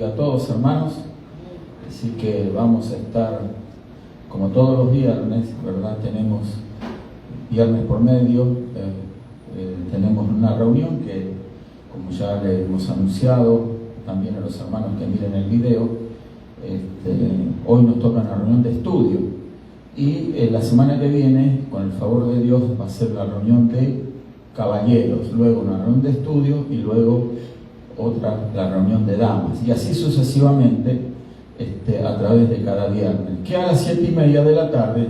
A todos, hermanos, así que vamos a estar como todos los viernes, ¿verdad? Tenemos viernes por medio, tenemos una reunión que, como ya le hemos anunciado también a los hermanos que miren el video, hoy nos toca una reunión de estudio y la semana que viene, con el favor de Dios, va a ser la reunión de caballeros, luego una reunión de estudio y luego otra, la reunión de damas, y así sucesivamente a través de cada viernes, que a las 7:30 de la tarde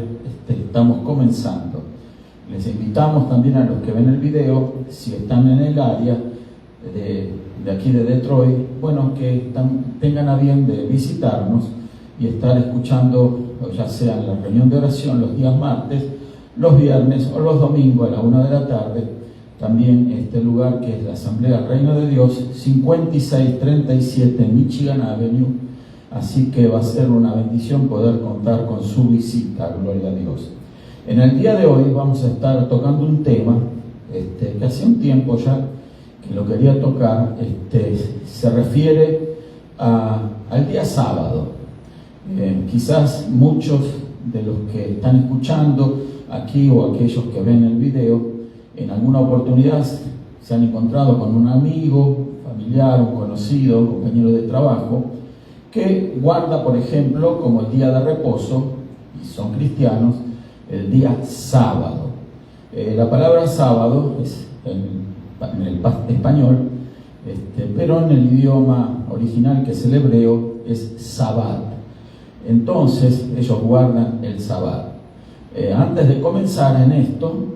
estamos comenzando. Les invitamos también a los que ven el video, si están en el área de aquí de Detroit, bueno, que tengan a bien de visitarnos y estar escuchando, ya sea en la reunión de oración los días martes, los viernes o los domingos a la 1 de la tarde. También este lugar que es la Asamblea Reino de Dios, 5637 Michigan Avenue. Así que va a ser una bendición poder contar con su visita, gloria a Dios. En el día de hoy vamos a estar tocando un tema que hace un tiempo ya que lo quería tocar. Se refiere al día sábado. Quizás muchos de los que están escuchando aquí o aquellos que ven el video, en alguna oportunidad se han encontrado con un amigo, familiar, un conocido, un compañero de trabajo, que guarda, por ejemplo, como el día de reposo, y son cristianos, el día sábado. La palabra sábado es en el español, pero en el idioma original, que es el hebreo, es Sabbat. Entonces, ellos guardan el Sabbat. Antes de comenzar en esto,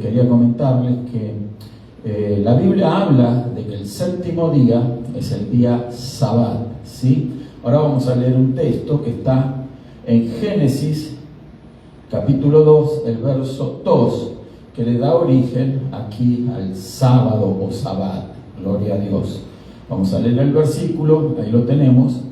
quería comentarles que la Biblia habla de que el séptimo día es el día Sabbat, ¿sí? Ahora vamos a leer un texto que está en Génesis, capítulo 2, el verso 2, que le da origen aquí al sábado o Sabbat. Gloria a Dios. Vamos a leer el versículo, ahí lo tenemos.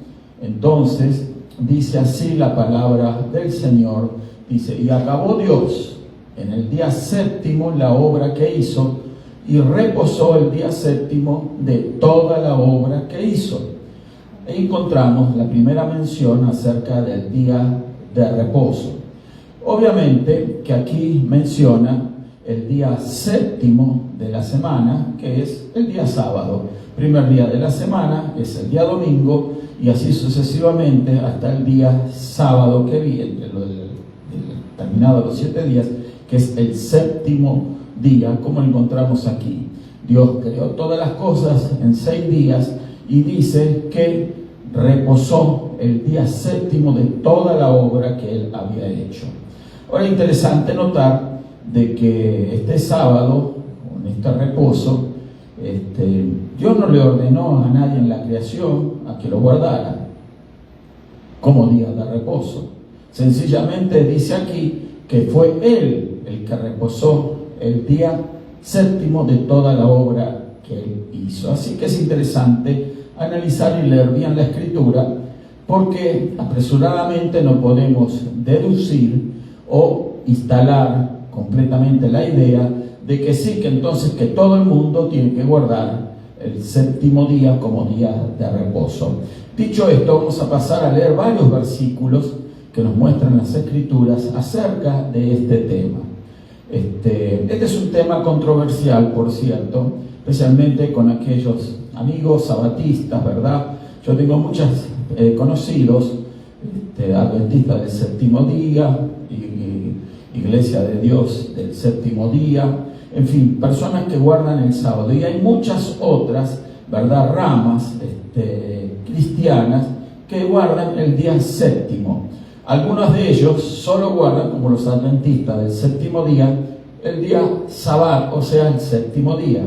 Entonces, dice así la palabra del Señor. Dice, y acabó Dios en el día séptimo la obra que hizo, y reposó el día séptimo de toda la obra que hizo. E encontramos la primera mención acerca del día de reposo. Obviamente que aquí menciona el día séptimo de la semana, que es el día sábado. Primer día de la semana es el día domingo, y así sucesivamente hasta el día sábado que viene, terminado los 7 días, que es el séptimo día, como lo encontramos aquí. Dios creó todas las cosas en 6 días y dice que reposó el día séptimo de toda la obra que Él había hecho. Ahora es interesante notar de que este sábado, con este reposo, Dios no le ordenó a nadie en la creación a que lo guardara como día de reposo. Sencillamente dice aquí que fue Él el que reposó el día séptimo de toda la obra que Él hizo. Así que es interesante analizar y leer bien la Escritura, porque apresuradamente no podemos deducir o instalar completamente la idea de que sí, que entonces que todo el mundo tiene que guardar el séptimo día como día de reposo. Dicho esto, vamos a pasar a leer varios versículos que nos muestran las Escrituras acerca de este tema. Este es un tema controversial, por cierto, especialmente con aquellos amigos sabatistas, ¿verdad? Yo tengo muchos conocidos, adventistas del séptimo día, Iglesia de Dios del séptimo día, en fin, personas que guardan el sábado. Y hay muchas otras, ¿verdad?, ramas cristianas que guardan el día séptimo. Algunos de ellos solo guardan, como los adventistas del séptimo día, el día Sabbat, o sea, el séptimo día.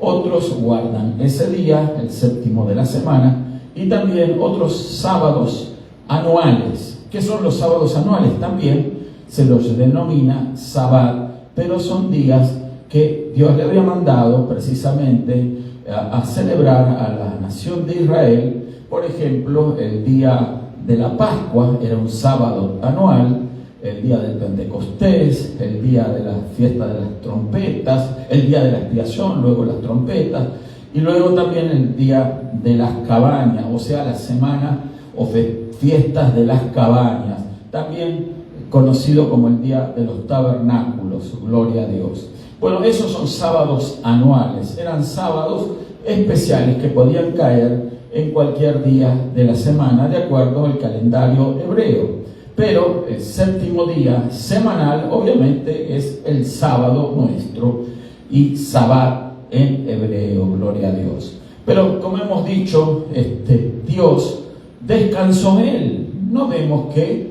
Otros guardan ese día, el séptimo de la semana, y también otros sábados anuales. ¿Qué son los sábados anuales? También se los denomina Sabbat, pero son días que Dios le había mandado precisamente a celebrar a la nación de Israel. Por ejemplo, el día de la Pascua era un sábado anual, el día del Pentecostés, el día de la fiesta de las trompetas, el día de la expiación, luego las trompetas, Y luego también el día de las cabañas, o sea, la semana o fiestas de las cabañas, también conocido como el día de los tabernáculos, gloria a Dios. Bueno, esos son sábados anuales, eran sábados especiales que podían caer en cualquier día de la semana, de acuerdo al calendario hebreo. Pero el séptimo día semanal, obviamente, es el sábado nuestro, y Sabbat en hebreo, gloria a Dios. Pero como hemos dicho, Dios descansó en él. No vemos que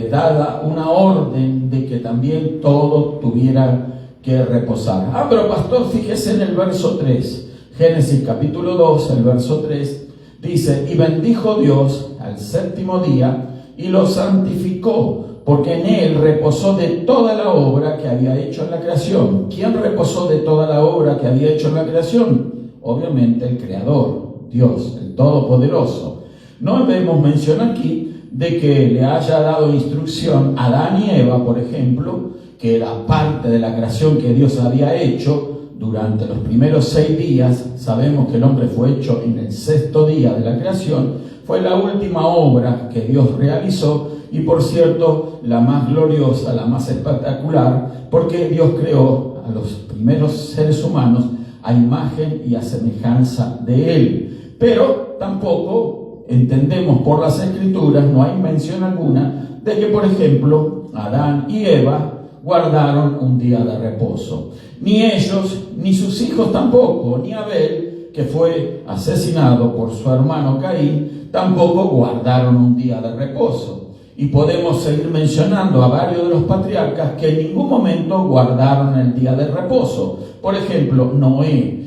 dada una orden de que también todo tuviera que reposar. Pero pastor, fíjese en el verso 3, Génesis capítulo 2, el verso 3, dice: y bendijo Dios al séptimo día y lo santificó, porque en él reposó de toda la obra que había hecho en la creación. ¿Quién reposó de toda la obra que había hecho en la creación? Obviamente el Creador, Dios, el Todopoderoso. No vemos mención aquí de que le haya dado instrucción a Adán y Eva, por ejemplo, que era parte de la creación que Dios había hecho durante los primeros 6 días. Sabemos que el hombre fue hecho en el 6º día de la creación. Fue la última obra que Dios realizó y, por cierto, la más gloriosa, la más espectacular, porque Dios creó a los primeros seres humanos a imagen y a semejanza de Él. Pero tampoco entendemos por las Escrituras, no hay mención alguna de que, por ejemplo, Adán y Eva guardaron un día de reposo. Ni ellos, ni sus hijos tampoco, ni Abel, que fue asesinado por su hermano Caín, tampoco guardaron un día de reposo. Y podemos seguir mencionando a varios de los patriarcas que en ningún momento guardaron el día de reposo. Por ejemplo, Noé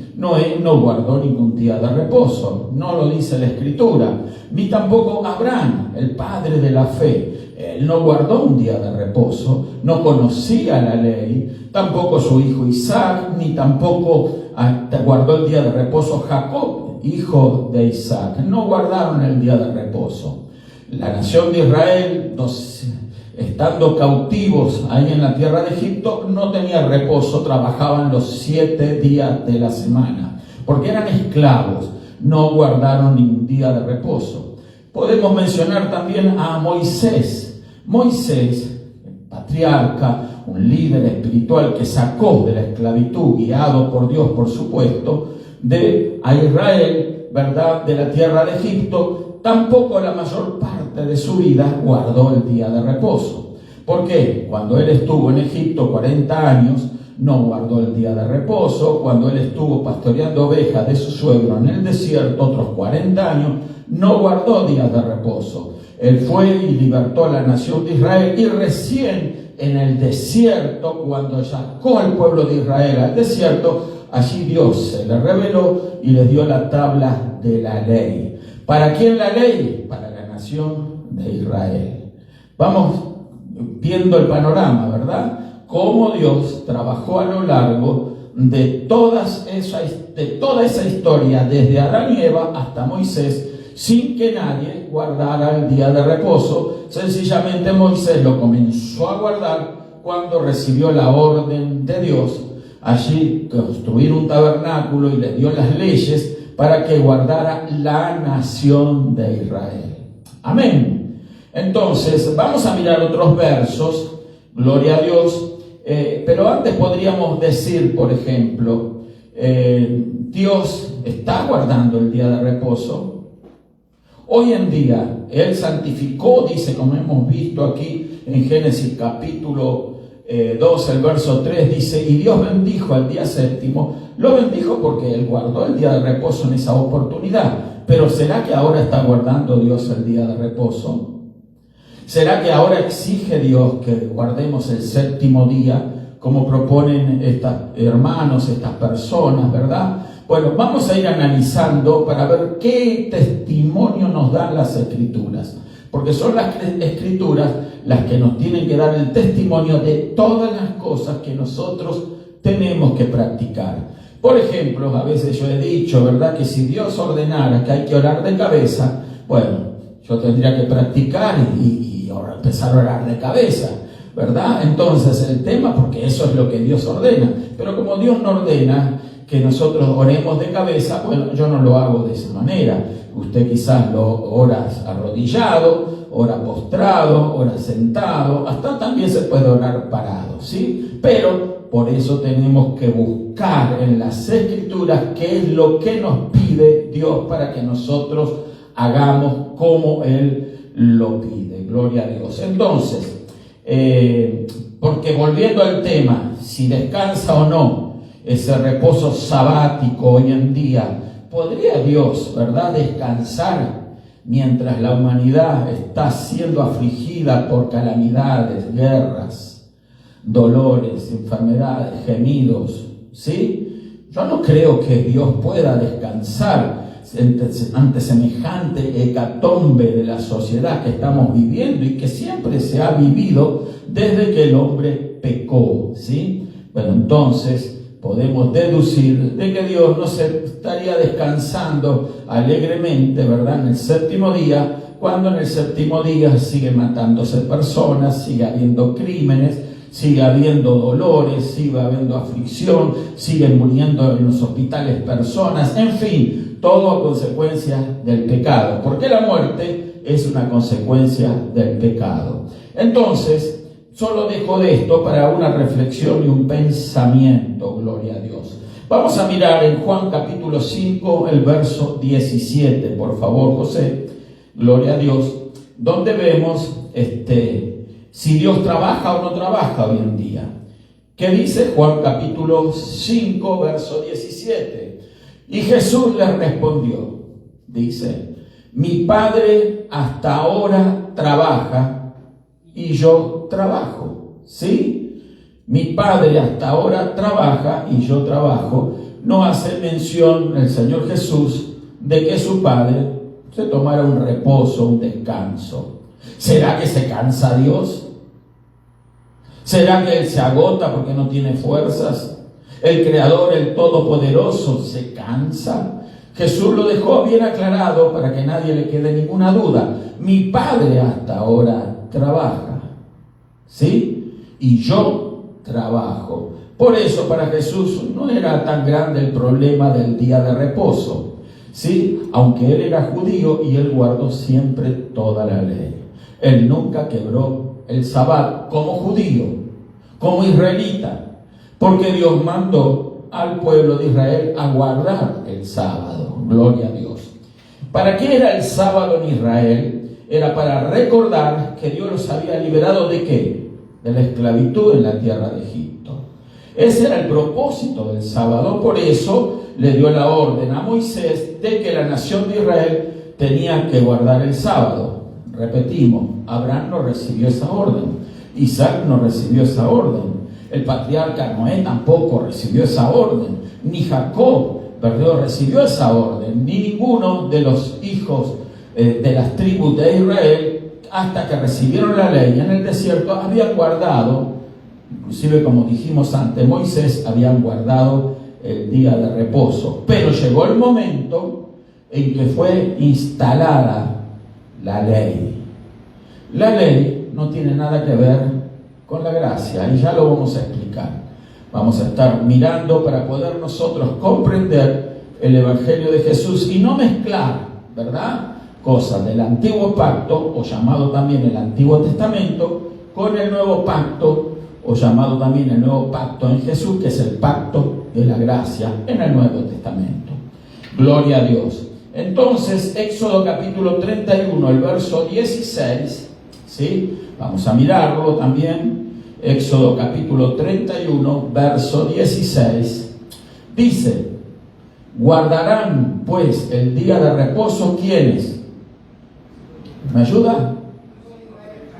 no guardó ningún día de reposo, no lo dice la Escritura. Ni tampoco Abraham, el padre de la fe. Él no guardó un día de reposo, no conocía la ley. Tampoco su hijo Isaac, ni tampoco guardó el día de reposo Jacob, hijo de Isaac. No guardaron el día de reposo. La nación de Israel, estando cautivos ahí en la tierra de Egipto, no tenía reposo, trabajaban los 7 días de la semana, porque eran esclavos, no guardaron ningún día de reposo. Podemos mencionar también a Moisés. Moisés, patriarca, un líder espiritual que sacó de la esclavitud, guiado por Dios, por supuesto, a Israel, ¿verdad?, de la tierra de Egipto, tampoco la mayor parte de su vida guardó el día de reposo. ¿Por qué? Cuando él estuvo en Egipto 40 años, no guardó el día de reposo. Cuando él estuvo pastoreando ovejas de su suegro en el desierto, otros 40 años, no guardó días de reposo. Él fue y libertó a la nación de Israel, y recién en el desierto, cuando sacó al pueblo de Israel al desierto, allí Dios se le reveló y les dio la tabla de la ley. ¿Para quién la ley? Para la nación de Israel. Vamos viendo el panorama, ¿verdad? Cómo Dios trabajó a lo largo de toda esa historia, desde Adán y Eva hasta Moisés, sin que nadie guardara el día de reposo. Sencillamente Moisés lo comenzó a guardar cuando recibió la orden de Dios, allí construir un tabernáculo, y le dio las leyes para que guardara la nación de Israel. Amén. Entonces, vamos a mirar otros versos, gloria a Dios, pero antes podríamos decir, por ejemplo, Dios está guardando el día de reposo. Hoy en día, Él santificó, dice, como hemos visto aquí en Génesis capítulo 2, el verso 3, dice: y Dios bendijo al día séptimo. Lo bendijo porque Él guardó el día de reposo en esa oportunidad. Pero ¿será que ahora está guardando Dios el día de reposo? ¿Será que ahora exige Dios que guardemos el séptimo día, como proponen estos hermanos, estas personas, verdad? Bueno, vamos a ir analizando para ver qué testimonio nos dan las Escrituras, porque son las Escrituras las que nos tienen que dar el testimonio de todas las cosas que nosotros tenemos que practicar. Por ejemplo, a veces yo he dicho, ¿verdad?, que si Dios ordenara que hay que orar de cabeza, bueno, yo tendría que practicar y empezar a orar de cabeza, ¿verdad? Entonces el tema, porque eso es lo que Dios ordena, pero como Dios no ordena que nosotros oremos de cabeza. Bueno, yo no lo hago de esa manera. Usted quizás lo ora arrodillado, ora postrado, ora sentado, hasta también se puede orar parado, ¿sí? Pero por eso tenemos que buscar en las Escrituras qué es lo que nos pide Dios para que nosotros hagamos como Él lo pide. Gloria a Dios. Entonces, porque volviendo al tema, si descansa o no, ese reposo sabático hoy en día, ¿podría Dios, verdad, descansar mientras la humanidad está siendo afligida por calamidades, guerras, dolores, enfermedades, gemidos? ¿Sí? Yo no creo que Dios pueda descansar ante semejante hecatombe de la sociedad que estamos viviendo y que siempre se ha vivido desde que el hombre pecó, ¿sí? Bueno, entonces podemos deducir de que Dios no se estaría descansando alegremente, ¿verdad?, en el séptimo día, cuando en el séptimo día sigue matándose personas, sigue habiendo crímenes, sigue habiendo dolores, sigue habiendo aflicción, siguen muriendo en los hospitales personas, en fin, todo a consecuencia del pecado, porque la muerte es una consecuencia del pecado. Entonces, solo dejo de esto para una reflexión y un pensamiento, gloria a Dios. Vamos a mirar en Juan capítulo 5, el verso 17, por favor, José, gloria a Dios, donde vemos si Dios trabaja o no trabaja hoy en día. ¿Qué dice Juan capítulo 5, verso 17? Y Jesús le respondió, dice, mi Padre hasta ahora trabaja y yo trabajo, ¿sí? Mi Padre hasta ahora trabaja y yo trabajo. No hace mención el Señor Jesús de que su Padre se tomara un reposo, un descanso. ¿Será que se cansa Dios? ¿Será que Él se agota porque no tiene fuerzas? El Creador, el Todopoderoso, se cansa. Jesús lo dejó bien aclarado para que nadie le quede ninguna duda. Mi Padre hasta ahora trabaja, ¿sí? Y yo trabajo. Por eso para Jesús no era tan grande el problema del día de reposo, ¿sí? Aunque Él era judío y Él guardó siempre toda la ley. Él nunca quebró el sabbat como judío, como israelita, porque Dios mandó al pueblo de Israel a guardar el sábado. Gloria a Dios. ¿Para qué era el sábado en Israel? Era para recordar que Dios los había liberado ¿de qué? De la esclavitud en la tierra de Egipto. Ese era el propósito del sábado. Por eso le dio la orden a Moisés de que la nación de Israel tenía que guardar el sábado. Repetimos, Abraham no recibió esa orden, Isaac no recibió esa orden, el patriarca Noé tampoco recibió esa orden, ni Jacob, ¿verdad?, recibió esa orden, ni ninguno de los hijos de las tribus de Israel, hasta que recibieron la ley en el desierto, habían guardado, inclusive como dijimos antes, Moisés, habían guardado el día de reposo. Pero llegó el momento en que fue instalada la ley. La ley no tiene nada que ver con la gracia, y ya lo vamos a explicar. Vamos a estar mirando para poder nosotros comprender el Evangelio de Jesús y no mezclar, ¿verdad?, cosas del Antiguo Pacto, o llamado también el Antiguo Testamento, con el Nuevo Pacto, o llamado también el Nuevo Pacto en Jesús, que es el pacto de la gracia en el Nuevo Testamento. Gloria a Dios. Entonces, Éxodo capítulo 31, el verso 16, ¿sí? Vamos a mirarlo también. Éxodo capítulo 31, verso 16, dice, guardarán pues el día de reposo, ¿quiénes? ¿Me ayuda?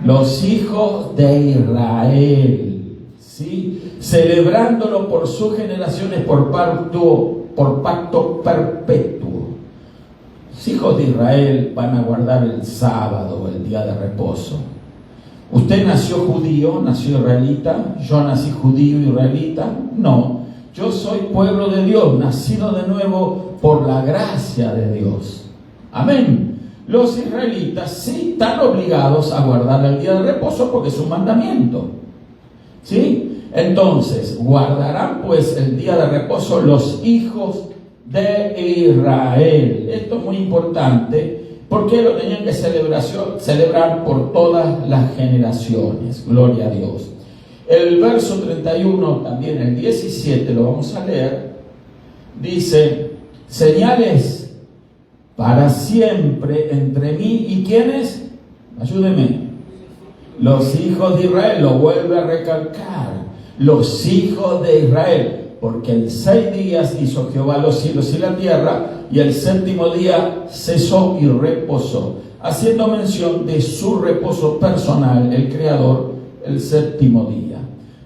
Los hijos de Israel, ¿sí? Celebrándolo por sus generaciones por pacto perpetuo. Los hijos de Israel van a guardar el sábado, el día de reposo. ¿Usted nació judío, nació israelita? ¿Yo nací judío, israelita? No, yo soy pueblo de Dios, nacido de nuevo por la gracia de Dios. Amén. Los israelitas sí están obligados a guardar el día de reposo porque es un mandamiento, ¿sí? Entonces, guardarán pues el día de reposo los hijos de Israel. Esto es muy importante porque lo tenían que celebrar por todas las generaciones. Gloria a Dios. El verso 31, también el 17, lo vamos a leer. Dice: señales para siempre entre mí y ¿quiénes? Ayúdeme. Los hijos de Israel. Lo vuelve a recalcar. Los hijos de Israel. Porque en 6 días hizo Jehová los cielos y la tierra, y el 7º día cesó y reposó, haciendo mención de su reposo personal, el Creador, el 7º día.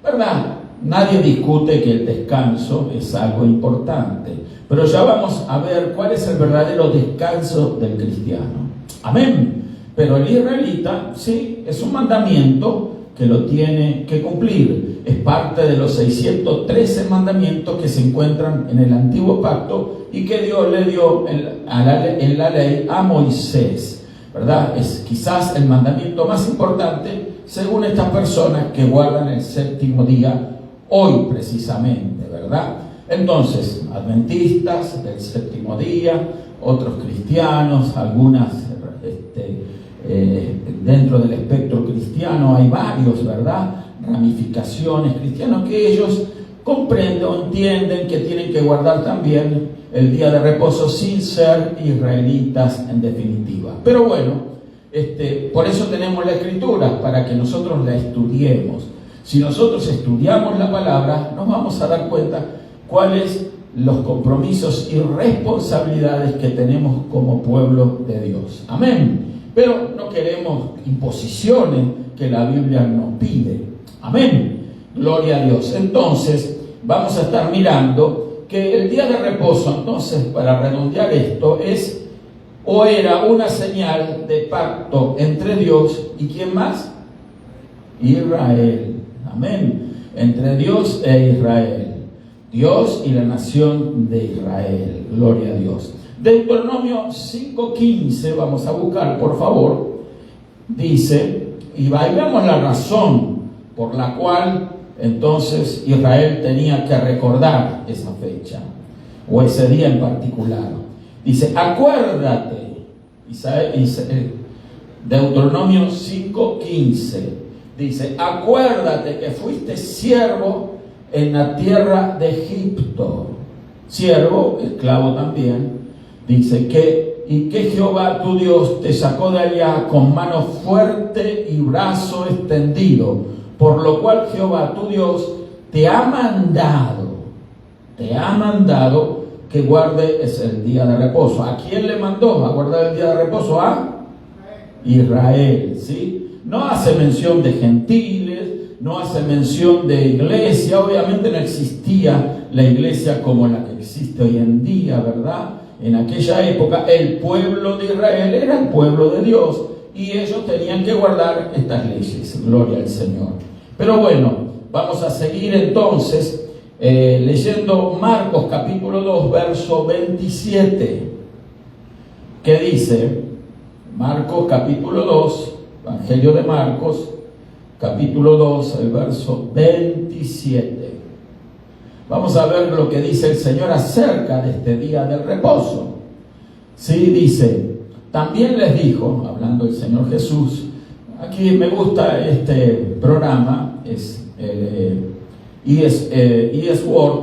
¿Verdad? Nadie discute que el descanso es algo importante, pero ya vamos a ver cuál es el verdadero descanso del cristiano. Amén. Pero el israelita, sí, es un mandamiento que lo tiene que cumplir. Es parte de los 613 mandamientos que se encuentran en el Antiguo Pacto y que Dios le dio en la ley a Moisés, ¿verdad? Es quizás el mandamiento más importante según estas personas que guardan el 7º día, hoy precisamente, ¿verdad? Entonces, adventistas del 7º día, otros cristianos, algunas dentro del espectro cristiano hay varios, ¿verdad?, ramificaciones cristianas que ellos comprenden o entienden que tienen que guardar también el día de reposo sin ser israelitas en definitiva. Pero bueno, por eso tenemos la Escritura, para que nosotros la estudiemos. Si nosotros estudiamos la palabra, nos vamos a dar cuenta cuáles los compromisos y responsabilidades que tenemos como pueblo de Dios. Amén. Pero no queremos imposiciones que la Biblia nos pide. Amén. Gloria a Dios. Entonces, vamos a estar mirando que el día de reposo, entonces, para redondear esto, es o era una señal de pacto entre Dios y ¿quién más? Israel. Amén. Entre Dios e Israel. Dios y la nación de Israel. Gloria a Dios. Deuteronomio 5:15, vamos a buscar, por favor. Dice, y veamos la razón por la cual entonces Israel tenía que recordar esa fecha, o ese día en particular. Dice, acuérdate, Deuteronomio 5:15, dice, acuérdate que fuiste siervo en la tierra de Egipto. Siervo, esclavo también. Dice que Jehová tu Dios te sacó de allá con mano fuerte y brazo extendido, por lo cual Jehová tu Dios te ha mandado que guardes el día de reposo. ¿A quién le mandó a guardar el día de reposo? A Israel, ¿sí? No hace mención de gentiles, no hace mención de iglesia. Obviamente no existía la iglesia como la que existe hoy en día, ¿verdad? En aquella época el pueblo de Israel era el pueblo de Dios y ellos tenían que guardar estas leyes. Gloria al Señor. Pero bueno, vamos a seguir entonces leyendo Marcos capítulo 2, verso 27, que dice, Marcos capítulo 2, Evangelio de Marcos, capítulo 2, el verso 27. Vamos a ver lo que dice el Señor acerca de este día del reposo. Sí, dice, también les dijo, hablando el Señor Jesús, aquí me gusta este programa, es ES Word,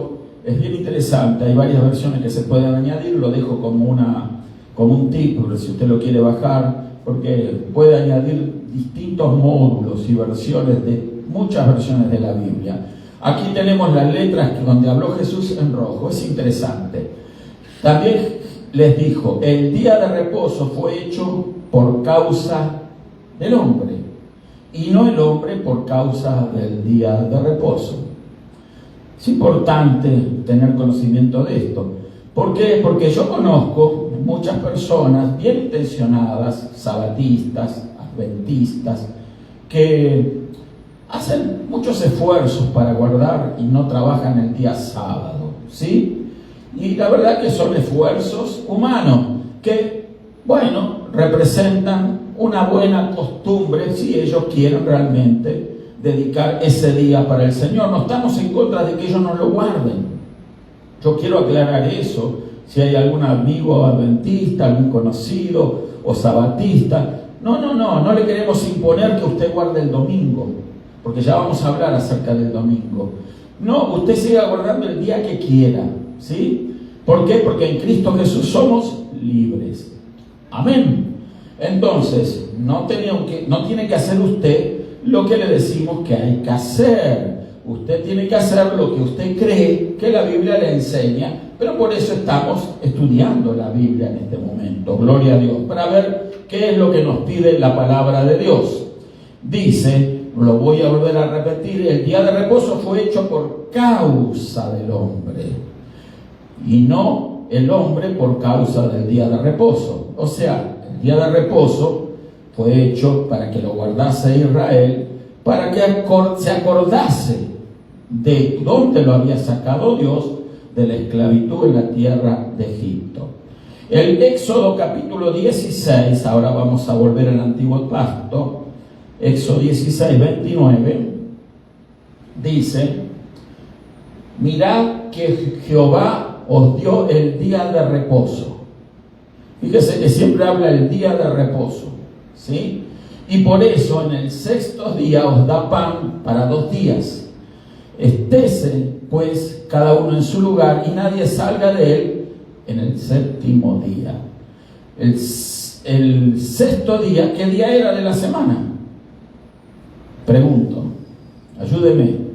es bien interesante, hay varias versiones que se pueden añadir, lo dejo como un tip, si usted lo quiere bajar, porque puede añadir distintos módulos y versiones de muchas versiones de la Biblia. Aquí tenemos las letras que donde habló Jesús en rojo, es interesante. También les dijo, el día de reposo fue hecho por causa del hombre, y no el hombre por causa del día de reposo. Es importante tener conocimiento de esto. ¿Por qué? Porque yo conozco muchas personas bien intencionadas, sabatistas, adventistas, que hacen muchos esfuerzos para guardar y no trabajan el día sábado, ¿sí? Y la verdad que son esfuerzos humanos que, bueno, representan una buena costumbre si ellos quieren realmente dedicar ese día para el Señor. No estamos en contra de que ellos no lo guarden. Yo quiero aclarar eso. Si hay algún amigo adventista, algún conocido o sabatista, no le queremos imponer que usted guarde el domingo, porque ya vamos a hablar acerca del domingo. No, usted siga guardando el día que quiera, ¿sí? ¿Por qué? Porque en Cristo Jesús somos libres. Amén. Entonces, no tiene que hacer usted lo que le decimos que hay que hacer. Usted tiene que hacer lo que usted cree que la Biblia le enseña, pero por eso estamos estudiando la Biblia en este momento, gloria a Dios, para ver qué es lo que nos pide la palabra de Dios. Dice, lo voy a volver a repetir, el día de reposo fue hecho por causa del hombre, y no el hombre por causa del día de reposo. O sea, el día de reposo fue hecho para que lo guardase Israel, para que se acordase de dónde lo había sacado Dios de la esclavitud en la tierra de Egipto. El Éxodo capítulo 16, ahora vamos a volver al antiguo pacto, Éxodo 16, 29, dice, mirad que Jehová os dio el día de reposo. Fíjese que siempre habla el día de reposo, ¿sí? Y por eso en el sexto día os da pan para 2 días. Estése pues cada uno en su lugar y nadie salga de él en el séptimo día. El sexto día, ¿qué día era de la semana? Pregunto, ayúdeme.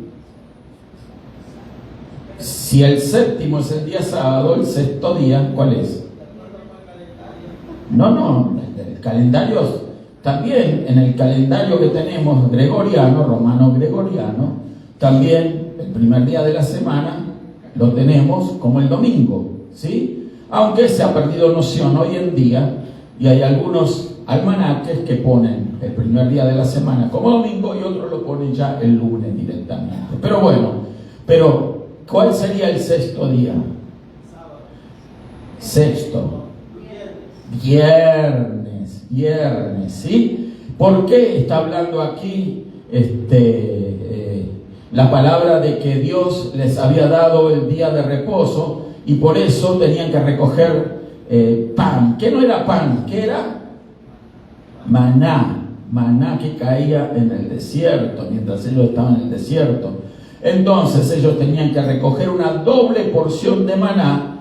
Si el séptimo es el día sábado, el sexto día, ¿cuál es? No, el calendario, también en el calendario que tenemos gregoriano, romano gregoriano, también el primer día de la semana lo tenemos como el domingo, ¿sí? Aunque se ha perdido noción hoy en día y hay algunos almanaques que ponen el primer día de la semana como domingo y otros lo ponen ya el lunes directamente. Pero bueno, ¿cuál sería el sexto día? Sexto. Viernes, ¿sí? ¿Por qué está hablando aquí la palabra de que Dios les había dado el día de reposo y por eso tenían que recoger pan? ¿Qué no era pan? ¿Qué era? Maná que caía en el desierto, mientras ellos estaban en el desierto. Entonces ellos tenían que recoger una doble porción de maná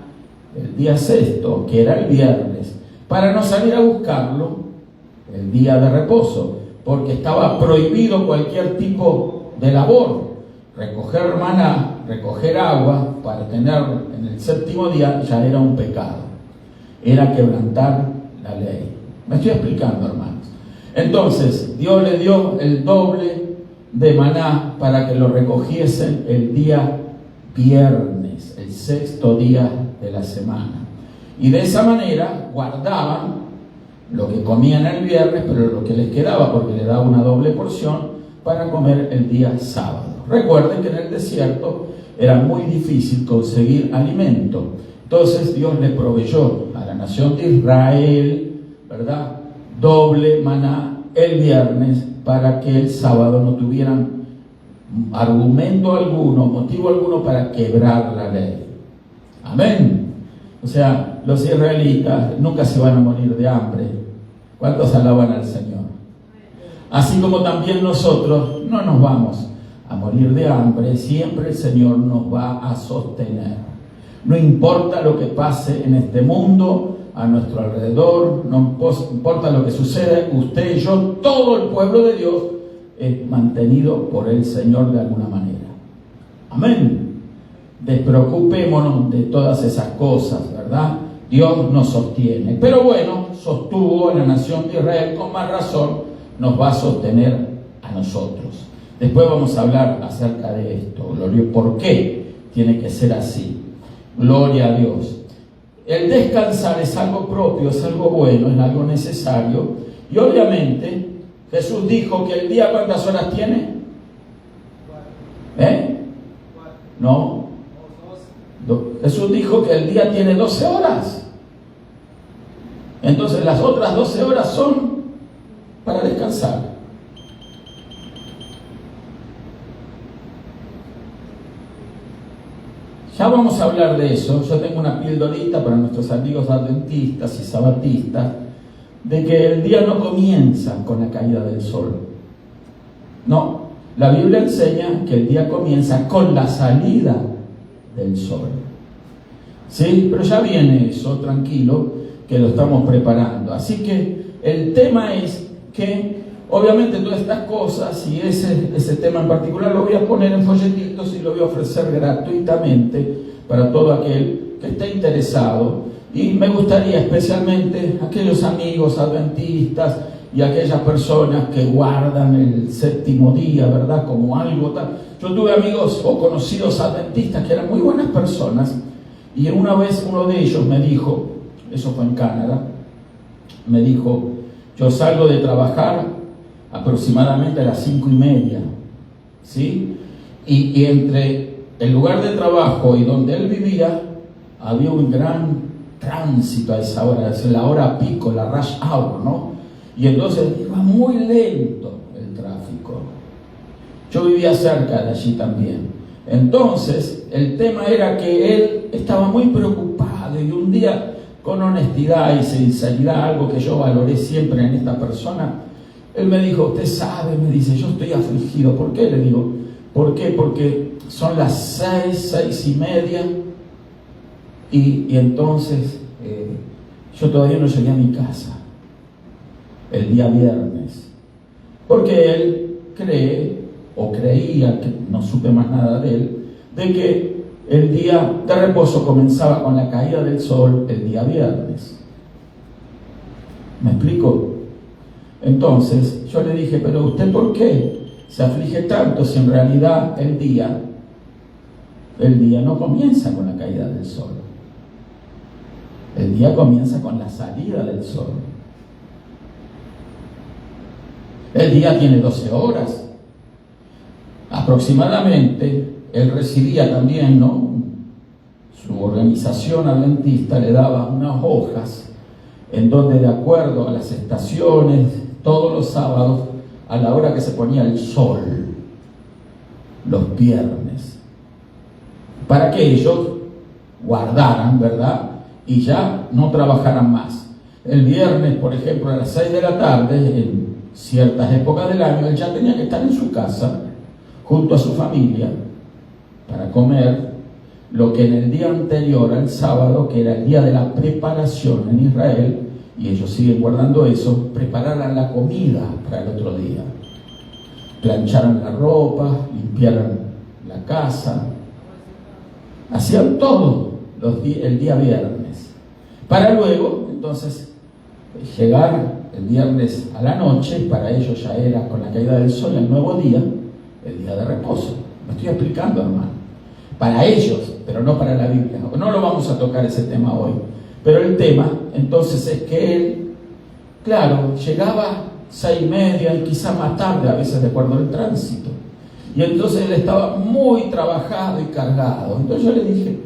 el día sexto, que era el viernes, para no salir a buscarlo el día de reposo, porque estaba prohibido cualquier tipo de labor. Recoger maná, recoger agua para tener en el séptimo día ya era un pecado, era quebrantar la ley. Me estoy explicando, hermanos. Entonces Dios le dio el doble de maná para que lo recogiesen el día viernes, el sexto día de la semana, y de esa manera guardaban lo que comían el viernes, pero lo que les quedaba, porque le daba una doble porción para comer el día sábado. Recuerden que en el desierto era muy difícil conseguir alimento. Entonces Dios le proveyó a la nación de Israel, ¿verdad?, doble maná el viernes para que el sábado no tuvieran argumento alguno, motivo alguno para quebrar la ley. Amén. O sea, los israelitas nunca se van a morir de hambre. ¿Cuántos alaban al Señor? Así como también nosotros no nos vamos a morir de hambre, siempre el Señor nos va a sostener. No importa lo que pase en este mundo, a nuestro alrededor, no importa lo que suceda, usted y yo, todo el pueblo de Dios es mantenido por el Señor de alguna manera. Amén. Despreocupémonos de todas esas cosas, ¿verdad? Dios nos sostiene. Pero bueno, sostuvo a la nación de Israel, con más razón nos va a sostener a nosotros. Después vamos a hablar acerca de esto, gloria, por qué tiene que ser así. Gloria a Dios. El descansar es algo propio, es algo bueno, es algo necesario. Y obviamente Jesús dijo que el día, ¿cuántas horas tiene? No. Jesús dijo que el día tiene 12 horas. Entonces las otras 12 horas son para descansar. vamos a hablar de eso. Yo tengo una pildorita para nuestros amigos adventistas y sabatistas, de que el día no comienza con la caída del sol. No, la Biblia enseña que el día comienza con la salida del sol. ¿Sí? Pero ya viene eso, tranquilo, que lo estamos preparando. Así que el tema es que, obviamente, todas estas cosas y ese tema en particular lo voy a poner en folletitos y lo voy a ofrecer gratuitamente para todo aquel que esté interesado. Y me gustaría especialmente aquellos amigos adventistas y aquellas personas que guardan el séptimo día, ¿verdad? Como algo tal. Yo tuve amigos o conocidos adventistas que eran muy buenas personas, y una vez uno de ellos me dijo, eso fue en Canadá, me dijo: yo salgo de trabajar aproximadamente a las 5:30, ¿sí? Y entre el lugar de trabajo y donde él vivía había un gran tránsito a esa hora, es la hora pico, la rush hour, ¿no? Y entonces iba muy lento el tráfico. Yo vivía cerca de allí también. Entonces, el tema era que él estaba muy preocupado, y un día, con honestidad y sinceridad, algo que yo valoré siempre en esta persona, él me dijo: usted sabe, me dice, yo estoy afligido. ¿Por qué? Le digo, ¿por qué? Porque son las 6:30, y entonces yo todavía no llegué a mi casa el día viernes, porque él cree, o creía, que no supe más nada de él, de que el día de reposo comenzaba con la caída del sol el día viernes. ¿Me explico? Entonces yo le dije: pero usted, ¿por qué se aflige tanto si en realidad el día no comienza con la caída del sol? El día comienza con la salida del sol. El día tiene 12 horas. Aproximadamente, él recibía también, ¿no? Su organización adventista le daba unas hojas en donde, de acuerdo a las estaciones, todos los sábados, a la hora que se ponía el sol, los viernes, para que ellos guardaran, ¿verdad? Y ya no trabajaran más. El viernes, por ejemplo, a las 6 de la tarde, en ciertas épocas del año, él ya tenía que estar en su casa, junto a su familia, para comer lo que en el día anterior al sábado, que era el día de la preparación en Israel, y ellos siguen guardando eso, prepararan la comida para el otro día. Plancharan la ropa, limpiaran la casa, hacían todo el día viernes, para luego entonces llegar el viernes a la noche, y para ellos ya era con la caída del sol el nuevo día, el día de reposo. Me estoy explicando, hermano. Para ellos, pero no para la Biblia. No lo vamos a tocar ese tema hoy. Pero el tema, entonces, es que él, claro, llegaba 6:30 y quizá más tarde, a veces de acuerdo al tránsito. Y entonces él estaba muy trabajado y cargado. Entonces yo le dije: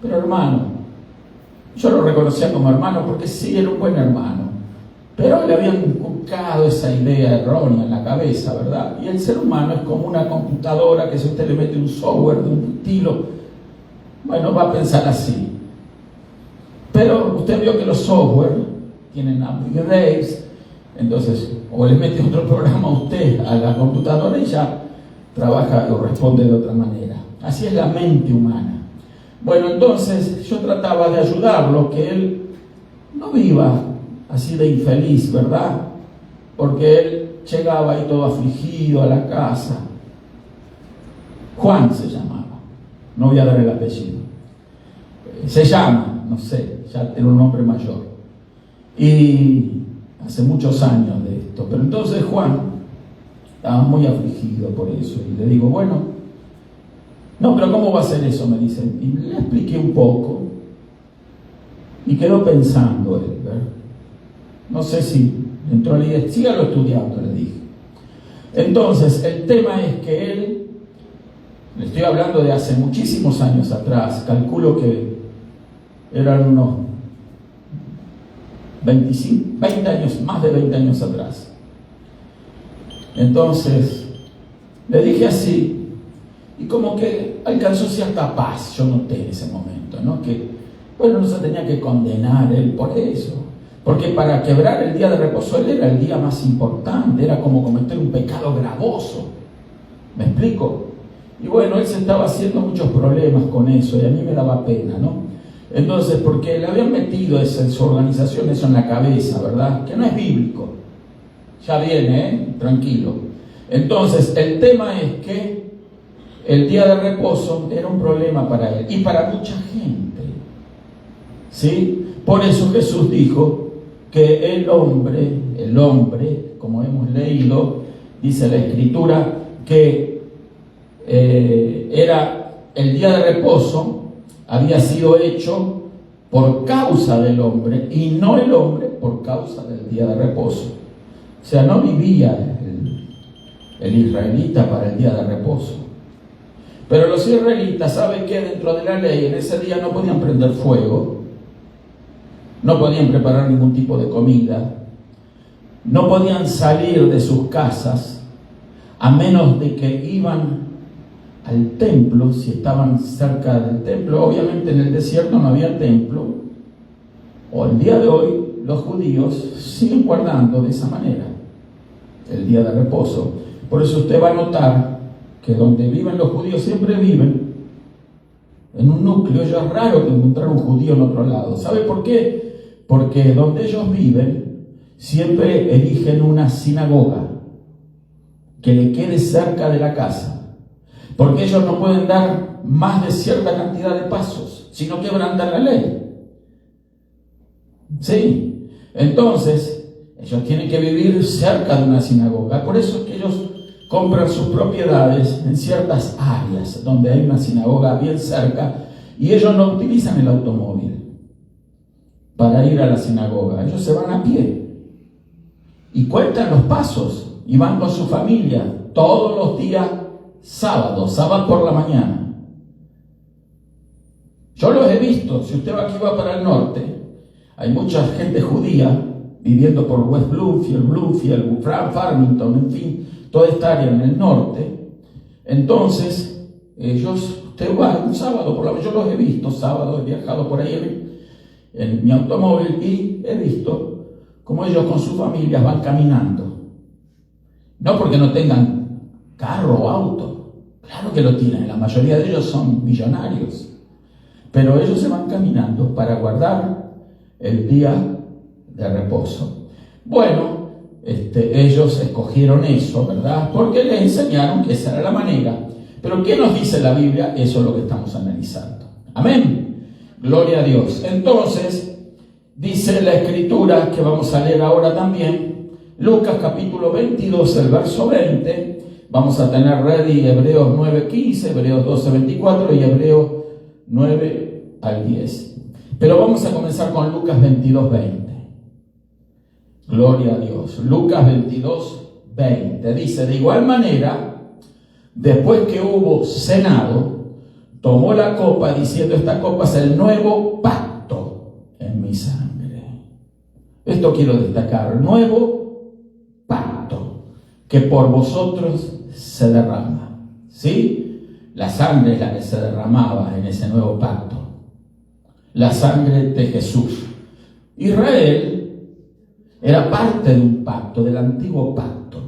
pero hermano, yo lo reconocía como hermano porque sí, era un buen hermano, pero le habían inculcado esa idea errónea en la cabeza, ¿verdad? Y el ser humano es como una computadora que, si usted le mete un software de un estilo, bueno, va a pensar así. Pero usted vio que los software tienen upgrades, entonces, o le mete otro programa a usted a la computadora y ya trabaja o responde de otra manera. Así es la mente humana. Bueno, entonces yo trataba de ayudarlo, que él no viva así de infeliz, ¿verdad? Porque él llegaba ahí todo afligido a la casa. Juan se llamaba, no voy a dar el apellido. Se llama, no sé, ya era un hombre mayor. Y hace muchos años de esto. Pero entonces Juan estaba muy afligido por eso. Y le digo: bueno, no, pero ¿cómo va a ser eso? Me dicen. Y le expliqué un poco. Y quedó pensando él, ¿verdad? No sé si entró a la idea. Sígalo estudiando, le dije. Entonces, el tema es que él, le estoy hablando de hace muchísimos años atrás, calculo que eran unos 20 años, más de 20 años atrás. Entonces, le dije así. y como que alcanzó cierta paz, yo noté en ese momento, ¿no? Que, bueno, no se tenía que condenar él por eso, porque para quebrar el día de reposo él era el día más importante, era como cometer un pecado gravoso, ¿me explico? Y bueno, él se estaba haciendo muchos problemas con eso y a mí me daba pena, ¿no? Entonces, porque le habían metido en su organización eso en la cabeza, ¿verdad? Que no es bíblico. Ya viene, tranquilo. Entonces, el tema es que el día de reposo era un problema para él y para mucha gente. ¿Sí? Por eso Jesús dijo que el hombre, como hemos leído, dice la Escritura, que era el día de reposo, había sido hecho por causa del hombre y no el hombre por causa del día de reposo. O sea, no vivía el israelita para el día de reposo. Pero los israelitas saben que dentro de la ley en ese día no podían prender fuego, no podían preparar ningún tipo de comida, no podían salir de sus casas a menos de que iban al templo, si estaban cerca del templo. Obviamente en el desierto no había templo, o el día de hoy los judíos siguen guardando de esa manera el día de reposo. Por eso usted va a notar que donde viven los judíos siempre viven en un núcleo. Ya es raro que encontrar un judío en otro lado. ¿Sabe por qué? Porque donde ellos viven siempre eligen una sinagoga que le quede cerca de la casa, porque ellos no pueden dar más de cierta cantidad de pasos, sino quebrantan la ley. ¿Sí? Entonces, ellos tienen que vivir cerca de una sinagoga. Por eso es que ellos compran sus propiedades en ciertas áreas donde hay una sinagoga bien cerca, y ellos no utilizan el automóvil para ir a la sinagoga. Ellos se van a pie y cuentan los pasos y van con su familia todos los días sábado por la mañana. Yo los he visto. Si usted va para el norte, hay mucha gente judía viviendo por West Bloomfield, Farmington, en fin, toda esta área en el norte. Entonces, usted va un sábado por la mañana. Yo los he visto sábado, he viajado por ahí en mi automóvil y he visto cómo ellos con sus familias van caminando. No porque no tengan carro o auto, claro que lo tienen, la mayoría de ellos son millonarios, pero ellos se van caminando para guardar el día de reposo. Bueno, ellos escogieron eso, ¿verdad? Porque les enseñaron que esa era la manera. Pero ¿qué nos dice la Biblia? Eso es lo que estamos analizando. Amén. Gloria a Dios. Entonces, dice la Escritura, que vamos a leer ahora también, Lucas capítulo 22, el verso 20. Vamos a tener ready Hebreos 9:15, Hebreos 12:24 y Hebreos 9 al 10. Pero vamos a comenzar con Lucas 22:20. Gloria a Dios. Lucas 22:20 dice: de igual manera, después que hubo cenado, tomó la copa diciendo: esta copa es el nuevo pacto en mi sangre. Esto quiero destacar: nuevo pacto que por vosotros se derrama. ¿Sí? La sangre es la que se derramaba en ese nuevo pacto. La sangre de Jesús. Israel era parte de un pacto, del antiguo pacto,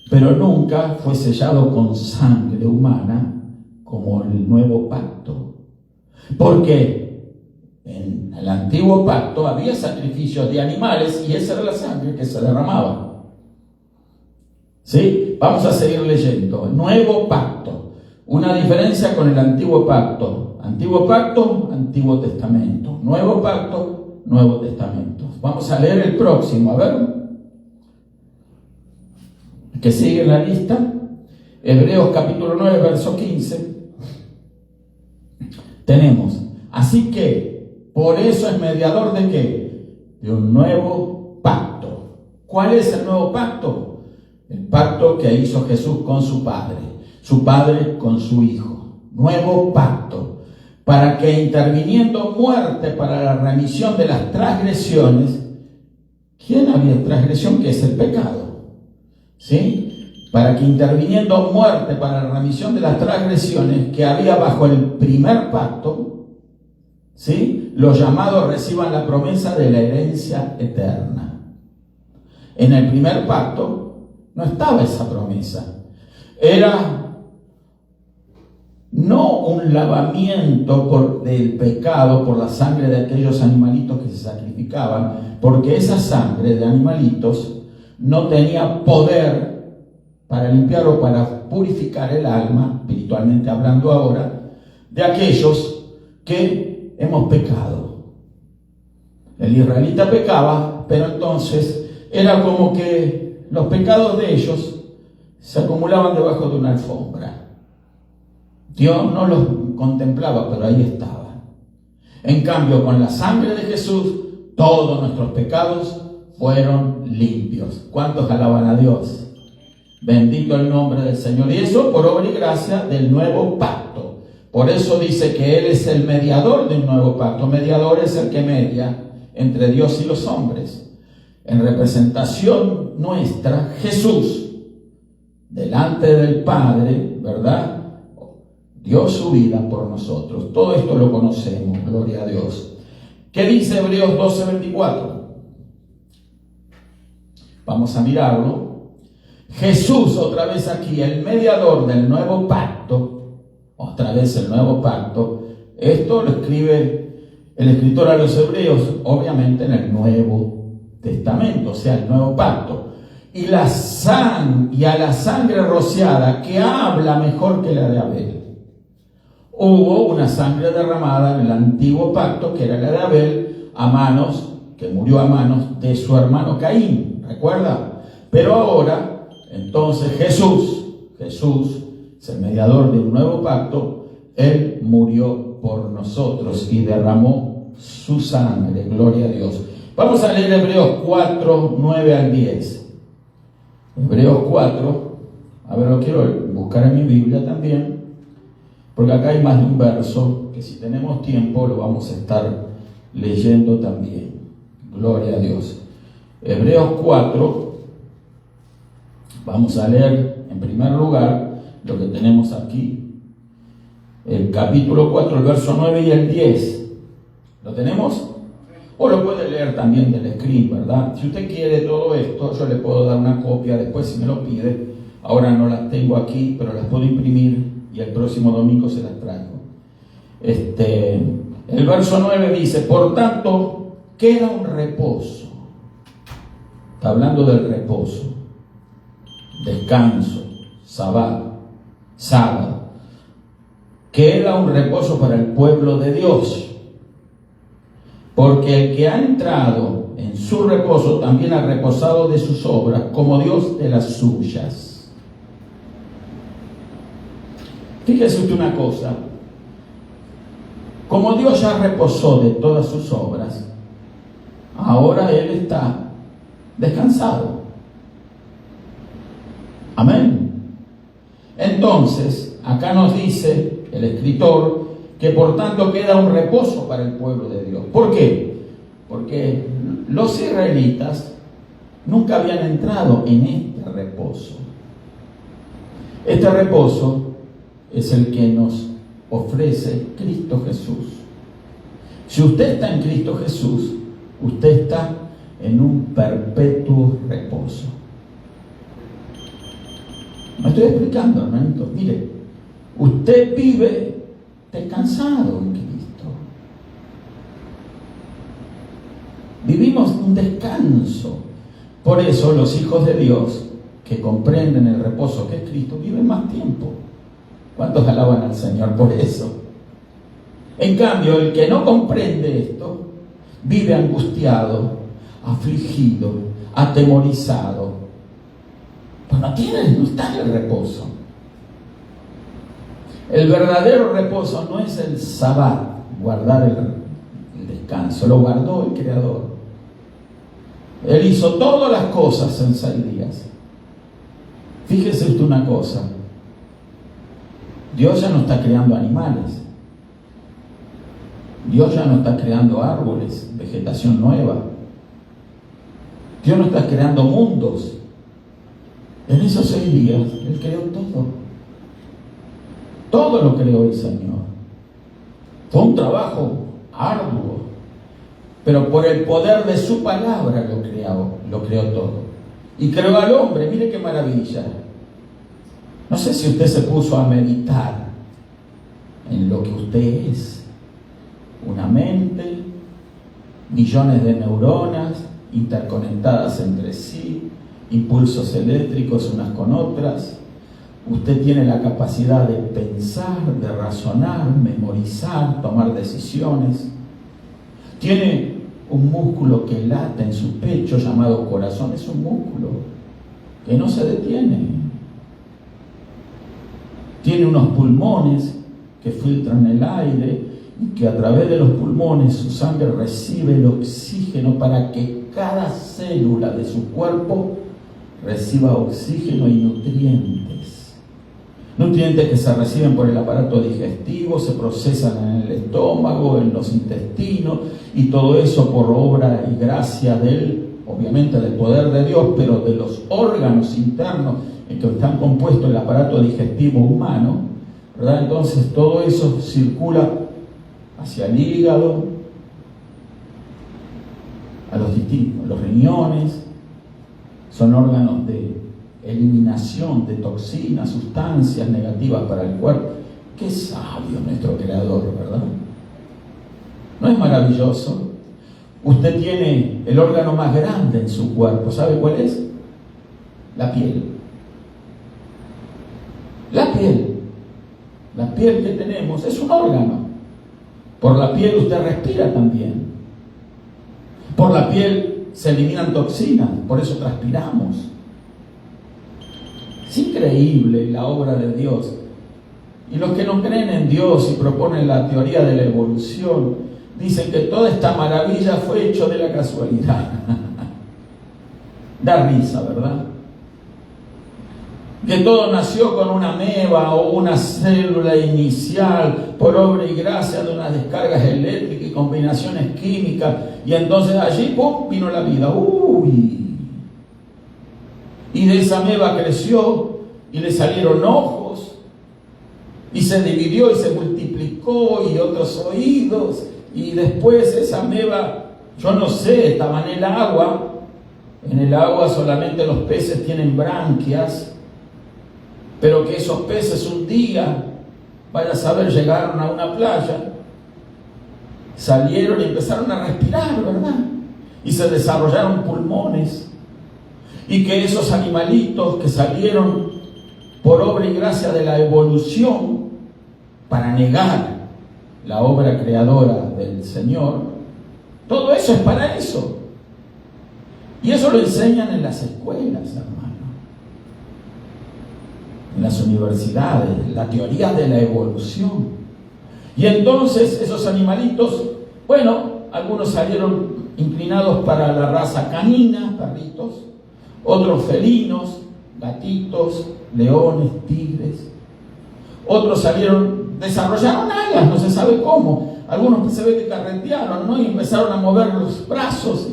pero nunca fue sellado con sangre humana como el nuevo pacto. Porque en el antiguo pacto había sacrificios de animales y esa era la sangre que se derramaba. ¿Sí? Vamos a seguir leyendo. Nuevo pacto. Una diferencia con el antiguo pacto. Antiguo pacto, Antiguo Testamento. Nuevo pacto, Nuevo Testamento. Vamos a leer el próximo, a ver. Que sigue en la lista. Hebreos capítulo 9, verso 15. Tenemos: así que, por eso es mediador ¿de qué? De un nuevo pacto. ¿Cuál es el nuevo pacto? El pacto que hizo Jesús con su Padre con su Hijo. Nuevo pacto, para que interviniendo muerte para la remisión de las transgresiones. ¿Quién había transgresión? Que es el pecado. ¿Sí? para que interviniendo muerte para la remisión de las transgresiones que había bajo el primer pacto, ¿sí?, los llamados reciban la promesa de la herencia eterna. En el primer pacto no estaba esa promesa. Era no un lavamiento del pecado por la sangre de aquellos animalitos que se sacrificaban, porque esa sangre de animalitos no tenía poder para limpiar o para purificar el alma, espiritualmente hablando ahora, de aquellos que hemos pecado. El israelita pecaba, pero entonces era como que los pecados de ellos se acumulaban debajo de una alfombra. Dios no los contemplaba, pero ahí estaban. En cambio, con la sangre de Jesús, todos nuestros pecados fueron limpios. ¿Cuántos alaban a Dios? Bendito el nombre del Señor. Y eso por obra y gracia del nuevo pacto. Por eso dice que Él es el mediador del nuevo pacto. Mediador es el que media entre Dios y los hombres. En representación nuestra, Jesús, delante del Padre, ¿verdad?, dio su vida por nosotros. Todo esto lo conocemos, gloria a Dios. ¿Qué dice Hebreos 12:24? Vamos a mirarlo. Jesús, otra vez aquí, el mediador del nuevo pacto, otra vez el nuevo pacto. Esto lo escribe el escritor a los Hebreos, obviamente en el Nuevo Testamento, o sea, el nuevo pacto. Y a la sangre rociada, que habla mejor que la de Abel. Hubo una sangre derramada en el antiguo pacto, que era la de Abel, que murió a manos de su hermano Caín, ¿recuerda? Pero ahora, entonces Jesús es el mediador de un nuevo pacto. Él murió por nosotros y derramó su sangre, gloria a Dios. Vamos a leer Hebreos 4, 9 al 10. Hebreos 4, a ver, lo quiero buscar en mi Biblia también, porque acá hay más de un verso que si tenemos tiempo lo vamos a estar leyendo también. Gloria a Dios. Hebreos 4, vamos a leer en primer lugar lo que tenemos aquí. El capítulo 4, el verso 9 y el 10. ¿Lo tenemos? O lo puede leer también del screen, ¿verdad? Si usted quiere todo esto, yo le puedo dar una copia después si me lo pide. Ahora no las tengo aquí, pero las puedo imprimir y el próximo domingo se las traigo. El verso 9 dice: por tanto, queda un reposo. Está hablando del reposo, descanso, sábado. Queda un reposo para el pueblo de Dios, porque el que ha entrado en su reposo también ha reposado de sus obras, como Dios de las suyas. Fíjese usted una cosa, como Dios ya reposó de todas sus obras, ahora Él está descansado. Amén. Entonces, acá nos dice el escritor que por tanto queda un reposo para el pueblo de Dios. ¿Por qué? Porque los israelitas nunca habían entrado en este reposo. Este reposo es el que nos ofrece Cristo Jesús. Si usted está en Cristo Jesús, usted está en un perpetuo reposo. Me estoy explicando, hermanito. Mire, usted vive descansado en Cristo. Vivimos un descanso. Por eso los hijos de Dios que comprenden el reposo que es Cristo viven más tiempo. ¿Cuántos alaban al Señor por eso? En cambio, el que no comprende esto vive angustiado, afligido, atemorizado. Pues no está en el reposo. El verdadero reposo no es el sabbat, guardar el descanso. Lo guardó el Creador. Él hizo todas las cosas en 6 días. Fíjese usted una cosa. Dios ya no está creando animales. Dios ya no está creando árboles, vegetación nueva. Dios no está creando mundos. En esos 6 días, Él creó todo. Todo lo creó el Señor. Fue un trabajo arduo, pero por el poder de su palabra lo creó todo. Y creó al hombre, mire qué maravilla. No sé si usted se puso a meditar en lo que usted es. Una mente, millones de neuronas interconectadas entre sí, impulsos eléctricos unas con otras. Usted tiene la capacidad de pensar, de razonar, memorizar, tomar decisiones. Tiene un músculo que late en su pecho llamado corazón. Es un músculo que no se detiene. Tiene unos pulmones que filtran el aire y que a través de los pulmones su sangre recibe el oxígeno para que cada célula de su cuerpo reciba oxígeno y nutrientes. Nutrientes que se reciben por el aparato digestivo, se procesan en el estómago, en los intestinos, y todo eso por obra y gracia obviamente del poder de Dios, pero de los órganos internos en que están compuestos el aparato digestivo humano, ¿verdad? Entonces todo eso circula hacia el hígado, a los riñones. Son órganos de eliminación de toxinas, sustancias negativas para el cuerpo. Qué sabio nuestro Creador, ¿verdad? ¿No es maravilloso? Usted tiene el órgano más grande en su cuerpo. ¿Sabe cuál es? La piel. La piel. La piel que tenemos es un órgano. Por la piel usted respira también. Por la piel se eliminan toxinas, por eso transpiramos. Es increíble la obra de Dios. Y los que no creen en Dios y proponen la teoría de la evolución, dicen que toda esta maravilla fue hecho de la casualidad. Da risa, ¿verdad? Que todo nació con una ameba o una célula inicial por obra y gracia de unas descargas eléctricas y combinaciones químicas, y entonces allí ¡pum!, vino la vida. ¡Uy! Y de esa ameba creció y le salieron ojos y se dividió y se multiplicó, y otros oídos, y después esa ameba, yo no sé, estaba en el agua. En el agua solamente los peces tienen branquias, pero que esos peces un día, vaya a saber, llegaron a una playa, salieron y empezaron a respirar, ¿verdad? Y se desarrollaron pulmones, y que esos animalitos que salieron por obra y gracia de la evolución para negar la obra creadora del Señor, todo eso es para eso. Y eso lo enseñan en las escuelas, hermano, en las universidades, la teoría de la evolución. Y entonces esos animalitos, bueno, algunos salieron inclinados para la raza canina, perritos, otros felinos, gatitos, leones, tigres. Otros desarrollaron alas, no se sabe cómo. Algunos se ve que carretearon, ¿no? Y empezaron a mover los brazos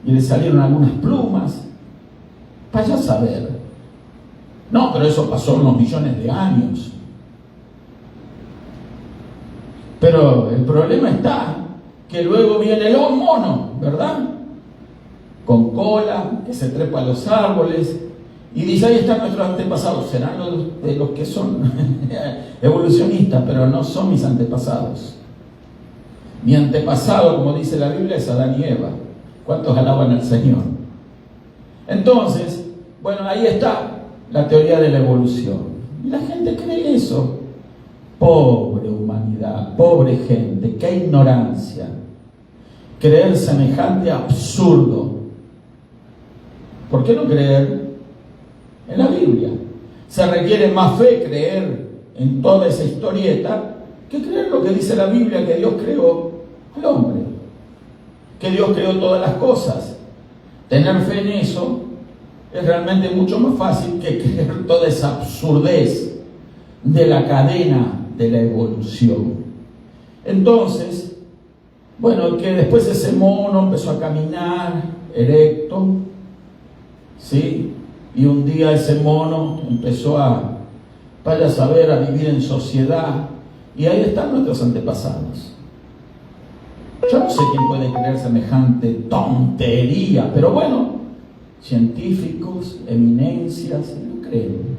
y les salieron algunas plumas. Vaya a saber. No, pero eso pasó unos millones de años. Pero el problema está que luego viene el mono, ¿verdad? Con cola, que se trepa a los árboles y dice, ahí están nuestros antepasados. Serán de los que son evolucionistas, pero no son mis antepasados. Mi antepasado, como dice la Biblia, es Adán y Eva. ¿Cuántos alaban al Señor? Entonces, bueno, ahí está la teoría de la evolución. Y la gente cree eso. Pobre humanidad, pobre gente, qué ignorancia. Creer semejante absurdo. ¿Por qué no creer en la Biblia? Se requiere más fe creer en toda esa historieta que creer lo que dice la Biblia, que Dios creó al hombre, que Dios creó todas las cosas. Tener fe en eso es realmente mucho más fácil que creer toda esa absurdez de la cadena de la evolución. Entonces, bueno, que después ese mono empezó a caminar erecto, ¿sí? Y un día ese mono empezó vaya a saber, a vivir en sociedad. Y ahí están nuestros antepasados. Yo no sé quién puede creer semejante tontería, pero bueno, científicos, eminencias, lo creen.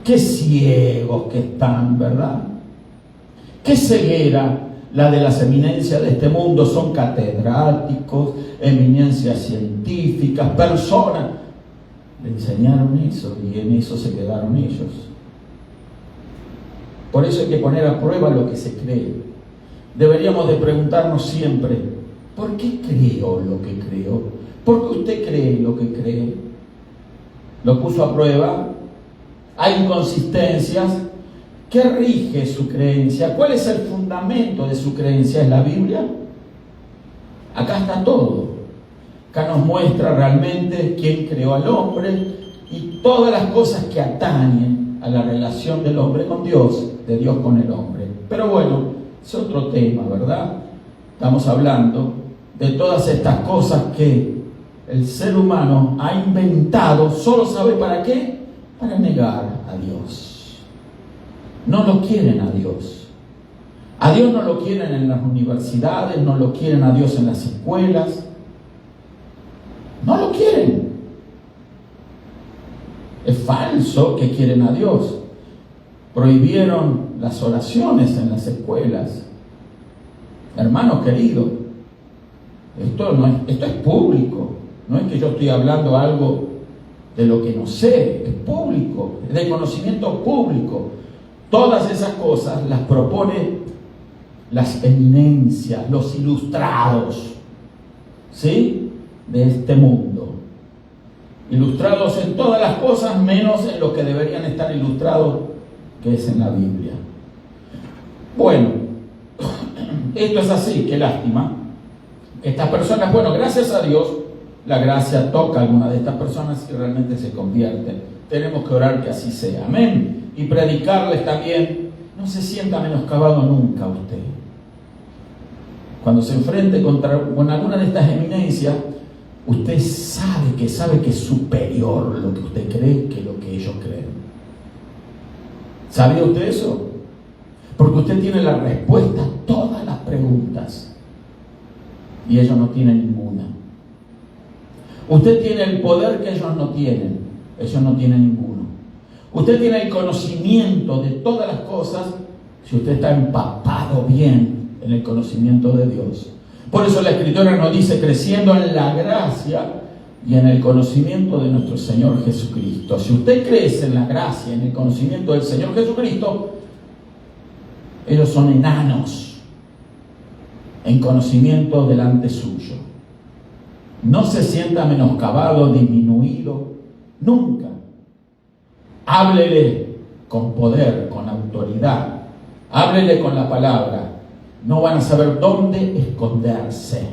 Qué ciegos que están, ¿verdad? Qué ceguera la de las eminencias de este mundo. Son catedráticos, eminencias científicas, personas. Le enseñaron eso y en eso se quedaron ellos. Por eso hay que poner a prueba lo que se cree. Deberíamos de preguntarnos siempre, ¿por qué creo lo que creo? ¿Por qué usted cree lo que cree? ¿Lo puso a prueba? ¿Hay inconsistencias? ¿Qué rige su creencia? ¿Cuál es el fundamento de su creencia? ¿Es la Biblia? Acá está todo. Acá nos muestra realmente quién creó al hombre y todas las cosas que atañen a la relación del hombre con Dios, de Dios con el hombre. Pero bueno, es otro tema, ¿verdad? Estamos hablando de todas estas cosas que el ser humano ha inventado, solo sabe para qué, para negar a Dios. No lo quieren a Dios. A Dios no lo quieren en las universidades, no lo quieren a Dios en las escuelas. No lo quieren. Es falso que quieren a Dios. Prohibieron las oraciones en las escuelas. Hermanos queridos, esto es público. No es que yo estoy hablando algo de lo que no sé, es público, es de conocimiento público. Todas esas cosas las propone las eminencias, los ilustrados, ¿sí?, de este mundo. Ilustrados en todas las cosas, menos en lo que deberían estar ilustrados, que es en la Biblia. Bueno, esto es así, qué lástima. Estas personas, bueno, gracias a Dios, la gracia toca a alguna de estas personas y realmente se convierten. Tenemos que orar que así sea, amén. Y predicarles también, no se sienta menoscabado nunca usted. Cuando se enfrente con alguna de estas eminencias, usted sabe que es superior lo que usted cree que lo que ellos creen. ¿Sabía usted eso? Porque usted tiene la respuesta a todas las preguntas y ellos no tienen ninguna. Usted tiene el poder que ellos no tienen ninguno. Usted tiene el conocimiento de todas las cosas si usted está empapado bien en el conocimiento de Dios. Por eso la Escritura nos dice, creciendo en la gracia y en el conocimiento de nuestro Señor Jesucristo. Si usted crece en la gracia y en el conocimiento del Señor Jesucristo, ellos son enanos en conocimiento delante suyo. No se sienta menoscabado, disminuido, nunca. Háblele con poder, con autoridad. Háblele con la palabra. No van a saber dónde esconderse,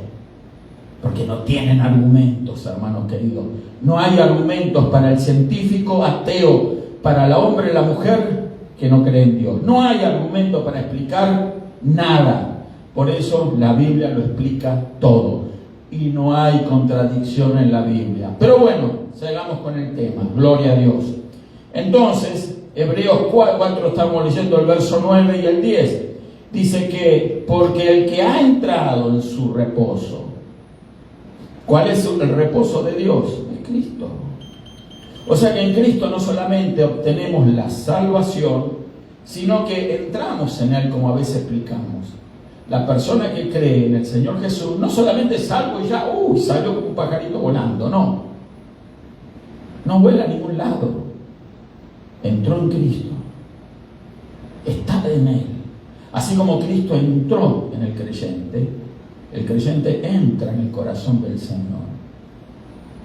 porque no tienen argumentos, hermanos queridos. No hay argumentos para el científico ateo, para el hombre y la mujer que no creen en Dios. No hay argumentos para explicar nada. Por eso la Biblia lo explica todo. Y no hay contradicción en la Biblia. Pero bueno, sigamos con el tema. Gloria a Dios. Entonces, Hebreos 4, estamos leyendo el verso 9 y el 10. Dice que, porque el que ha entrado en su reposo, ¿cuál es el reposo de Dios? Es Cristo. O sea que en Cristo no solamente obtenemos la salvación, sino que entramos en Él, como a veces explicamos. La persona que cree en el Señor Jesús no solamente es salvo y ya, salió como un pajarito volando, no. No vuela a ningún lado. Entró en Cristo. Está en Él. Así como Cristo entró en el creyente entra en el corazón del Señor.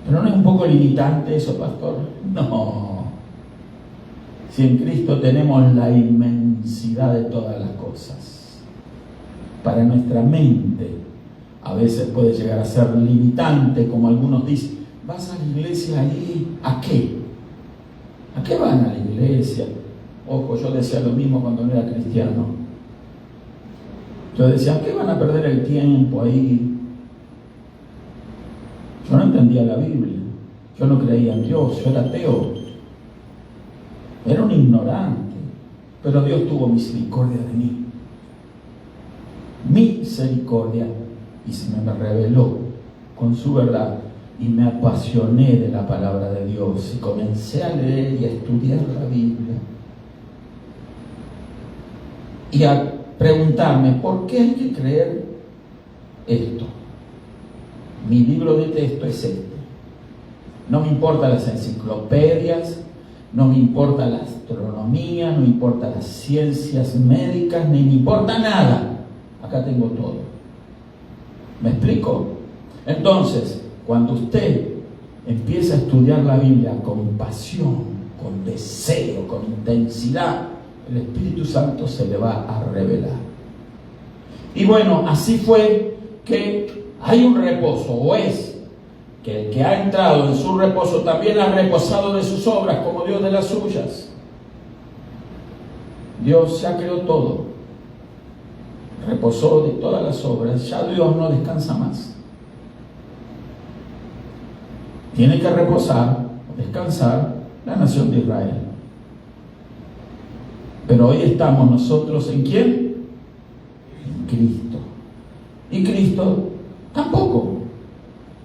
¿Pero no es un poco limitante eso, pastor? No. Si en Cristo tenemos la inmensidad de todas las cosas. Para nuestra mente a veces puede llegar a ser limitante, como algunos dicen. ¿Vas a la iglesia ahí? ¿A qué? ¿A qué van a la iglesia? Ojo, yo decía lo mismo cuando no era cristiano. Yo decía, ¿a qué van a perder el tiempo ahí? Yo no entendía la Biblia. Yo no creía en Dios, yo era ateo. Era un ignorante. Pero Dios tuvo misericordia de mí. Misericordia. Y se me reveló con su verdad. Y me apasioné de la palabra de Dios. Y comencé a leer y a estudiar la Biblia. Y a preguntarme, ¿por qué hay que creer esto? Mi libro de texto es este. No me importan las enciclopedias, no me importa la astronomía, no me importan las ciencias médicas, ni me importa nada. Acá tengo todo. ¿Me explico? Entonces, cuando usted empieza a estudiar la Biblia con pasión, con deseo, con intensidad, el Espíritu Santo se le va a revelar. Y bueno, así fue que hay un reposo, o es que el que ha entrado en su reposo también ha reposado de sus obras como Dios de las suyas. Dios ya creó todo, reposó de todas las obras, ya Dios no descansa más. Tiene que reposar, descansar la nación de Israel. Pero hoy estamos nosotros ¿en quién? En Cristo. Y Cristo tampoco.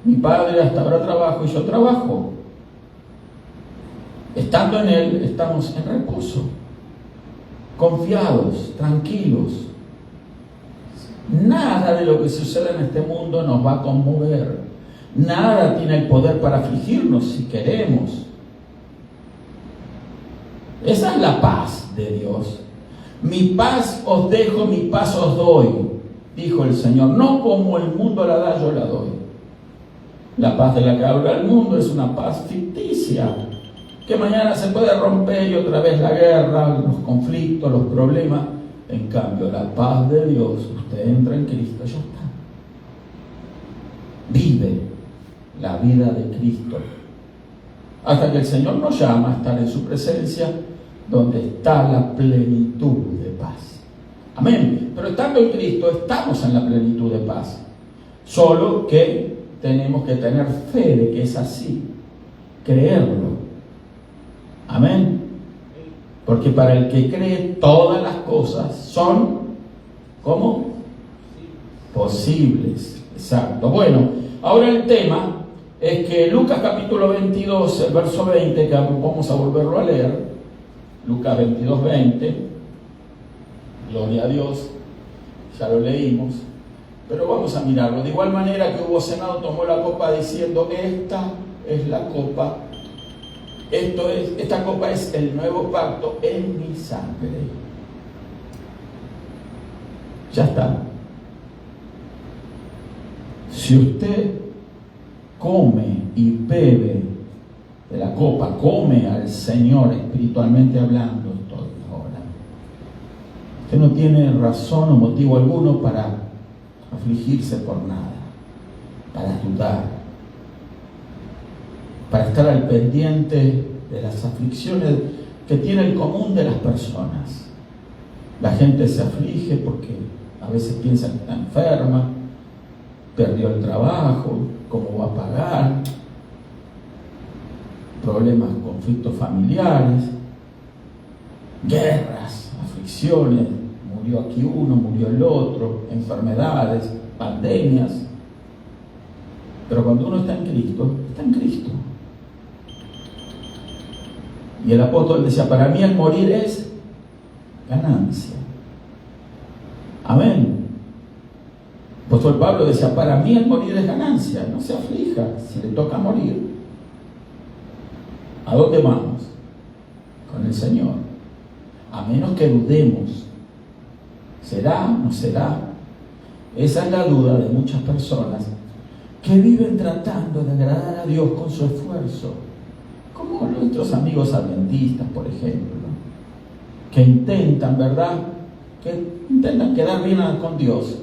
Mi Padre hasta ahora trabajo y yo trabajo. Estando en Él estamos en reposo, confiados, tranquilos. Nada de lo que sucede en este mundo nos va a conmover. Nada tiene el poder para afligirnos si queremos. Esa es la paz de Dios. Mi paz os dejo, mi paz os doy, dijo el Señor. No como el mundo la da, yo la doy. La paz de la que habla el mundo es una paz ficticia, que mañana se puede romper y otra vez la guerra, los conflictos, los problemas. En cambio, la paz de Dios, usted entra en Cristo, ya está. Vive la vida de Cristo. Hasta que el Señor nos llama a estar en su presencia, donde está la plenitud de paz. Amén. Pero estando en Cristo, estamos en la plenitud de paz. Solo que tenemos que tener fe de que es así. Creerlo. Amén. Porque para el que cree, todas las cosas son, ¿cómo? Posibles. Exacto. Bueno, ahora el tema es que Lucas capítulo 22, el verso 20, que vamos a volverlo a leer. Lucas 22, 20. Gloria a Dios. Ya lo leímos. Pero vamos a mirarlo. De igual manera que hubo cenado, tomó la copa diciendo, esta es la copa. Esta copa es el nuevo pacto en mi sangre. Ya está. Si usted come y bebe de la copa, come al Señor espiritualmente hablando, estoy ahora. Usted no tiene razón o motivo alguno para afligirse por nada, para dudar, para estar al pendiente de las aflicciones que tiene el común de las personas. La gente se aflige porque a veces piensa que está enferma, perdió el trabajo, cómo va a pagar, problemas, conflictos familiares, guerras, aflicciones, murió aquí uno, murió el otro, enfermedades, pandemias. Pero cuando uno está en Cristo, está en Cristo. Y el apóstol decía, para mí el morir es ganancia. Amén. El apóstol Pablo decía, para mí el morir es ganancia. No se aflija si le toca morir. ¿A dónde vamos? Con el Señor. A menos que dudemos. ¿Será? ¿No será? Esa es la duda de muchas personas que viven tratando de agradar a Dios con su esfuerzo. Como nuestros amigos adventistas, por ejemplo, que intentan, ¿verdad? Que intentan quedar bien con Dios,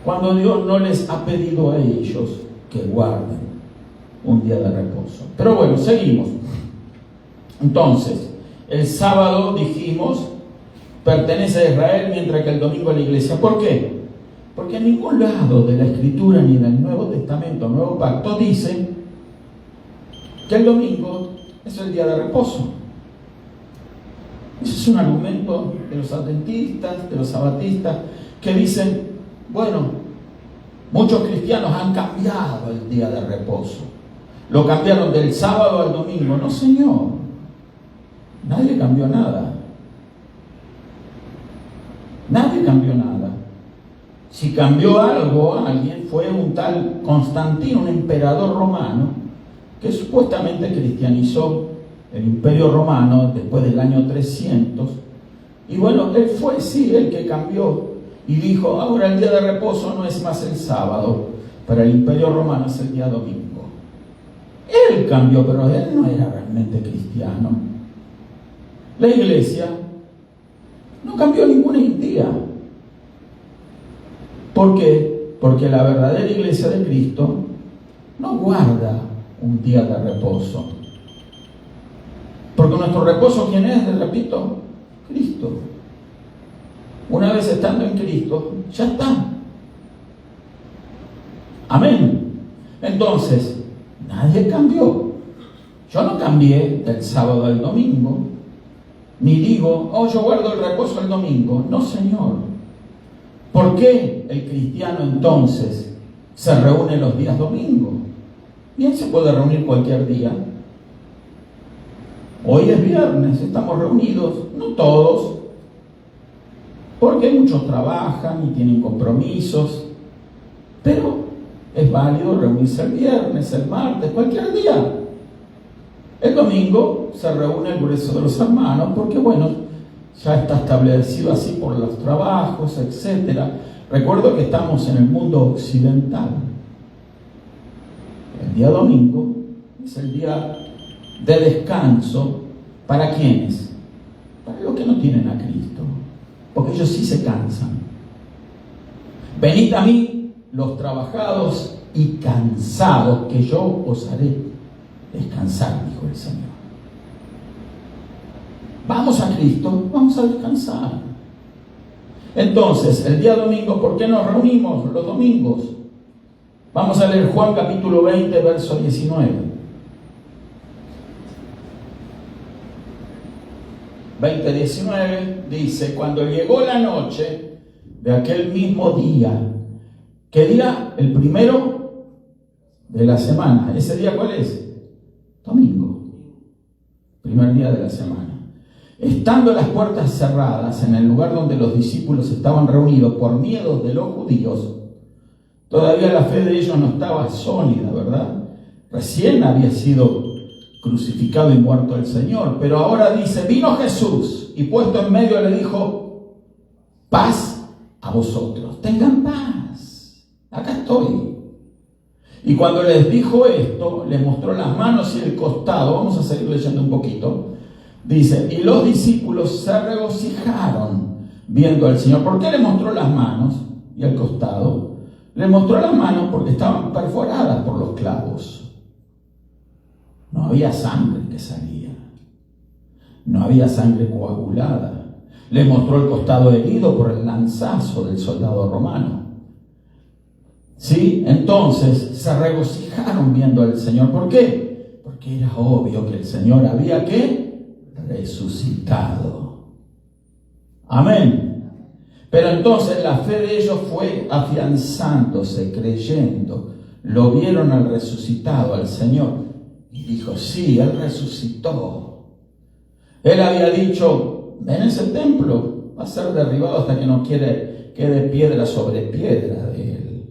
cuando Dios no les ha pedido a ellos que guarden un día de reposo. Pero bueno, seguimos. Entonces, el sábado, dijimos, pertenece a Israel, mientras que el domingo a la iglesia. ¿Por qué? Porque en ningún lado de la Escritura, ni del Nuevo Testamento, Nuevo Pacto, dice que el domingo es el día de reposo. Ese es un argumento de los adventistas, de los sabatistas, que dicen, bueno, muchos cristianos han cambiado el día de reposo. Lo cambiaron del sábado al domingo. No, señor. Nadie cambió nada. Nadie cambió nada. Si cambió algo a alguien, fue un tal Constantino, un emperador romano, que supuestamente cristianizó el Imperio Romano después del año 300. Y bueno, él fue, sí, el que cambió y dijo, ahora el día de reposo no es más el sábado, para el Imperio Romano es el día domingo. Él cambió, pero él no era realmente cristiano. La iglesia no cambió ningún día. ¿Por qué? Porque la verdadera iglesia de Cristo no guarda un día de reposo. Porque nuestro reposo, ¿quién es? Les repito, Cristo. Una vez estando en Cristo, ya está. Amén. Entonces, nadie cambió. Yo no cambié del sábado al domingo, ni digo, oh, yo guardo el reposo el domingo. No, Señor. ¿Por qué el cristiano entonces se reúne los días domingos? Bien, se puede reunir cualquier día. Hoy es viernes, estamos reunidos, no todos, porque muchos trabajan y tienen compromisos, pero es válido reunirse el viernes, el martes, cualquier día. El domingo se reúne el grueso de los hermanos, porque bueno, ya está establecido así por los trabajos, etc. Recuerdo que estamos en el mundo occidental. El día domingo es el día de descanso. ¿Para quiénes? Para los que no tienen a Cristo, porque ellos sí se cansan. Venid a mí los trabajados y cansados, que yo os haré descansar, dijo el Señor. Vamos a Cristo, vamos a descansar. Entonces, el día domingo, ¿por qué nos reunimos los domingos? Vamos a leer Juan capítulo 20, verso 19. 20:19 dice, cuando llegó la noche de aquel mismo día, ¿qué día? El primero de la semana. ¿Ese día cuál es? Domingo. Primer día de la semana. Estando las puertas cerradas en el lugar donde los discípulos estaban reunidos por miedo de los judíos, todavía la fe de ellos no estaba sólida, ¿verdad? Recién había sido crucificado y muerto el Señor, pero ahora dice, vino Jesús y puesto en medio le dijo, paz a vosotros, tengan paz, acá estoy. Y cuando les dijo esto, les mostró las manos y el costado. Vamos a seguir leyendo un poquito. Dice, y los discípulos se regocijaron viendo al Señor. ¿Por qué le mostró las manos y el costado? Le mostró las manos porque estaban perforadas por los clavos. No había sangre que salía. No había sangre coagulada. Le mostró el costado herido por el lanzazo del soldado romano. ¿Sí? Entonces se regocijaron viendo al Señor. ¿Por qué? Porque era obvio que el Señor había resucitado. Amén. Pero entonces la fe de ellos fue afianzándose, creyendo. Lo vieron al resucitado, al Señor. Y dijo, sí, Él resucitó. Él había dicho, en ese templo va a ser derribado hasta que no quede piedra sobre piedra de Él.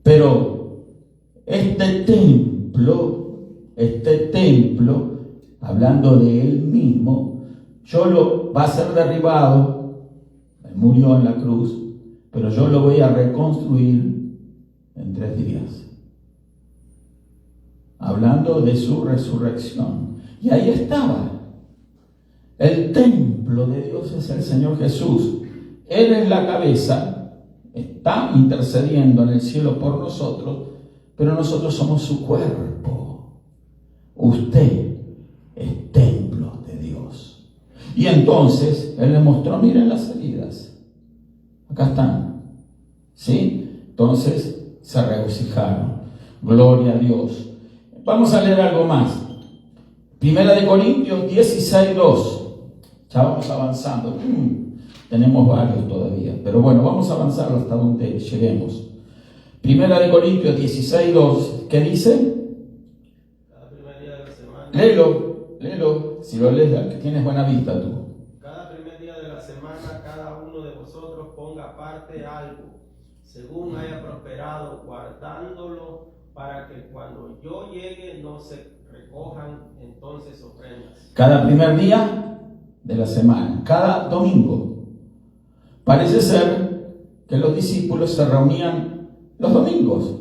Pero este templo, hablando de Él mismo, va a ser derribado. Él murió en la cruz, pero yo lo voy a reconstruir en 3 días. Hablando de su resurrección. Y ahí estaba. El templo de Dios es el Señor Jesús. Él es la cabeza, está intercediendo en el cielo por nosotros, pero nosotros somos su cuerpo. Usted es templo de Dios. Y entonces Él le mostró, miren las heridas. Acá están. ¿Sí? Entonces se regocijaron. Gloria a Dios. Vamos a leer algo más. Primera de Corintios 16:2. Ya vamos avanzando. Tenemos varios todavía, pero bueno, vamos a avanzar hasta donde lleguemos. Primera de Corintios 16:2. ¿Qué dice? Cada primer día de la semana. Léelo. Si lo lees, que tienes buena vista tú. Cada primer día de la semana, cada uno de vosotros ponga aparte algo, según haya prosperado, guardándolo para que cuando yo llegue no se recojan entonces ofrendas. Cada primer día de la semana, cada domingo. Parece ser que los discípulos se reunían los domingos.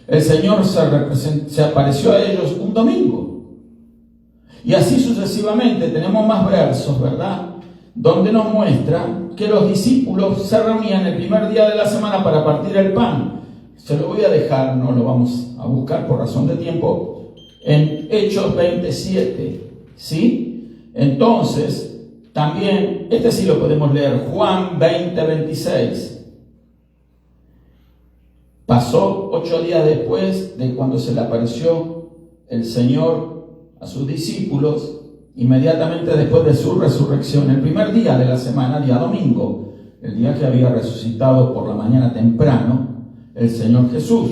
El Señor se apareció a ellos un domingo. Y así sucesivamente. Tenemos más versos, ¿verdad?, donde nos muestra que los discípulos se reunían el primer día de la semana para partir el pan. Se lo voy a dejar, no lo vamos a buscar por razón de tiempo, en Hechos 27, ¿sí? Entonces, también, este sí lo podemos leer, Juan 20:26. Pasó 8 días después de cuando se le apareció el Señor a sus discípulos, inmediatamente después de su resurrección, el primer día de la semana, día domingo, el día que había resucitado por la mañana temprano el Señor Jesús.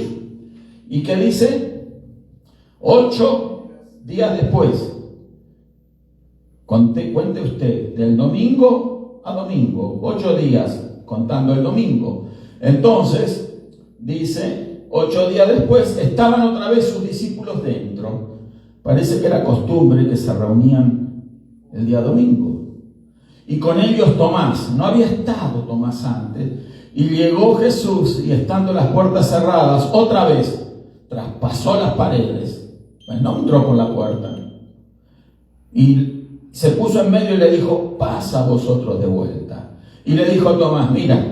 ¿Y qué dice? 8 días después. Cuente usted, del domingo a domingo, 8 días contando el domingo. Entonces, dice, 8 días después estaban otra vez sus discípulos dentro. Parece que era costumbre que se reunían el día domingo. Y con ellos Tomás. No había estado Tomás antes. Y llegó Jesús y estando las puertas cerradas, otra vez traspasó las paredes. Pues no entró por la puerta. Y se puso en medio y le dijo, pasa vosotros de vuelta. Y le dijo a Tomás, mira,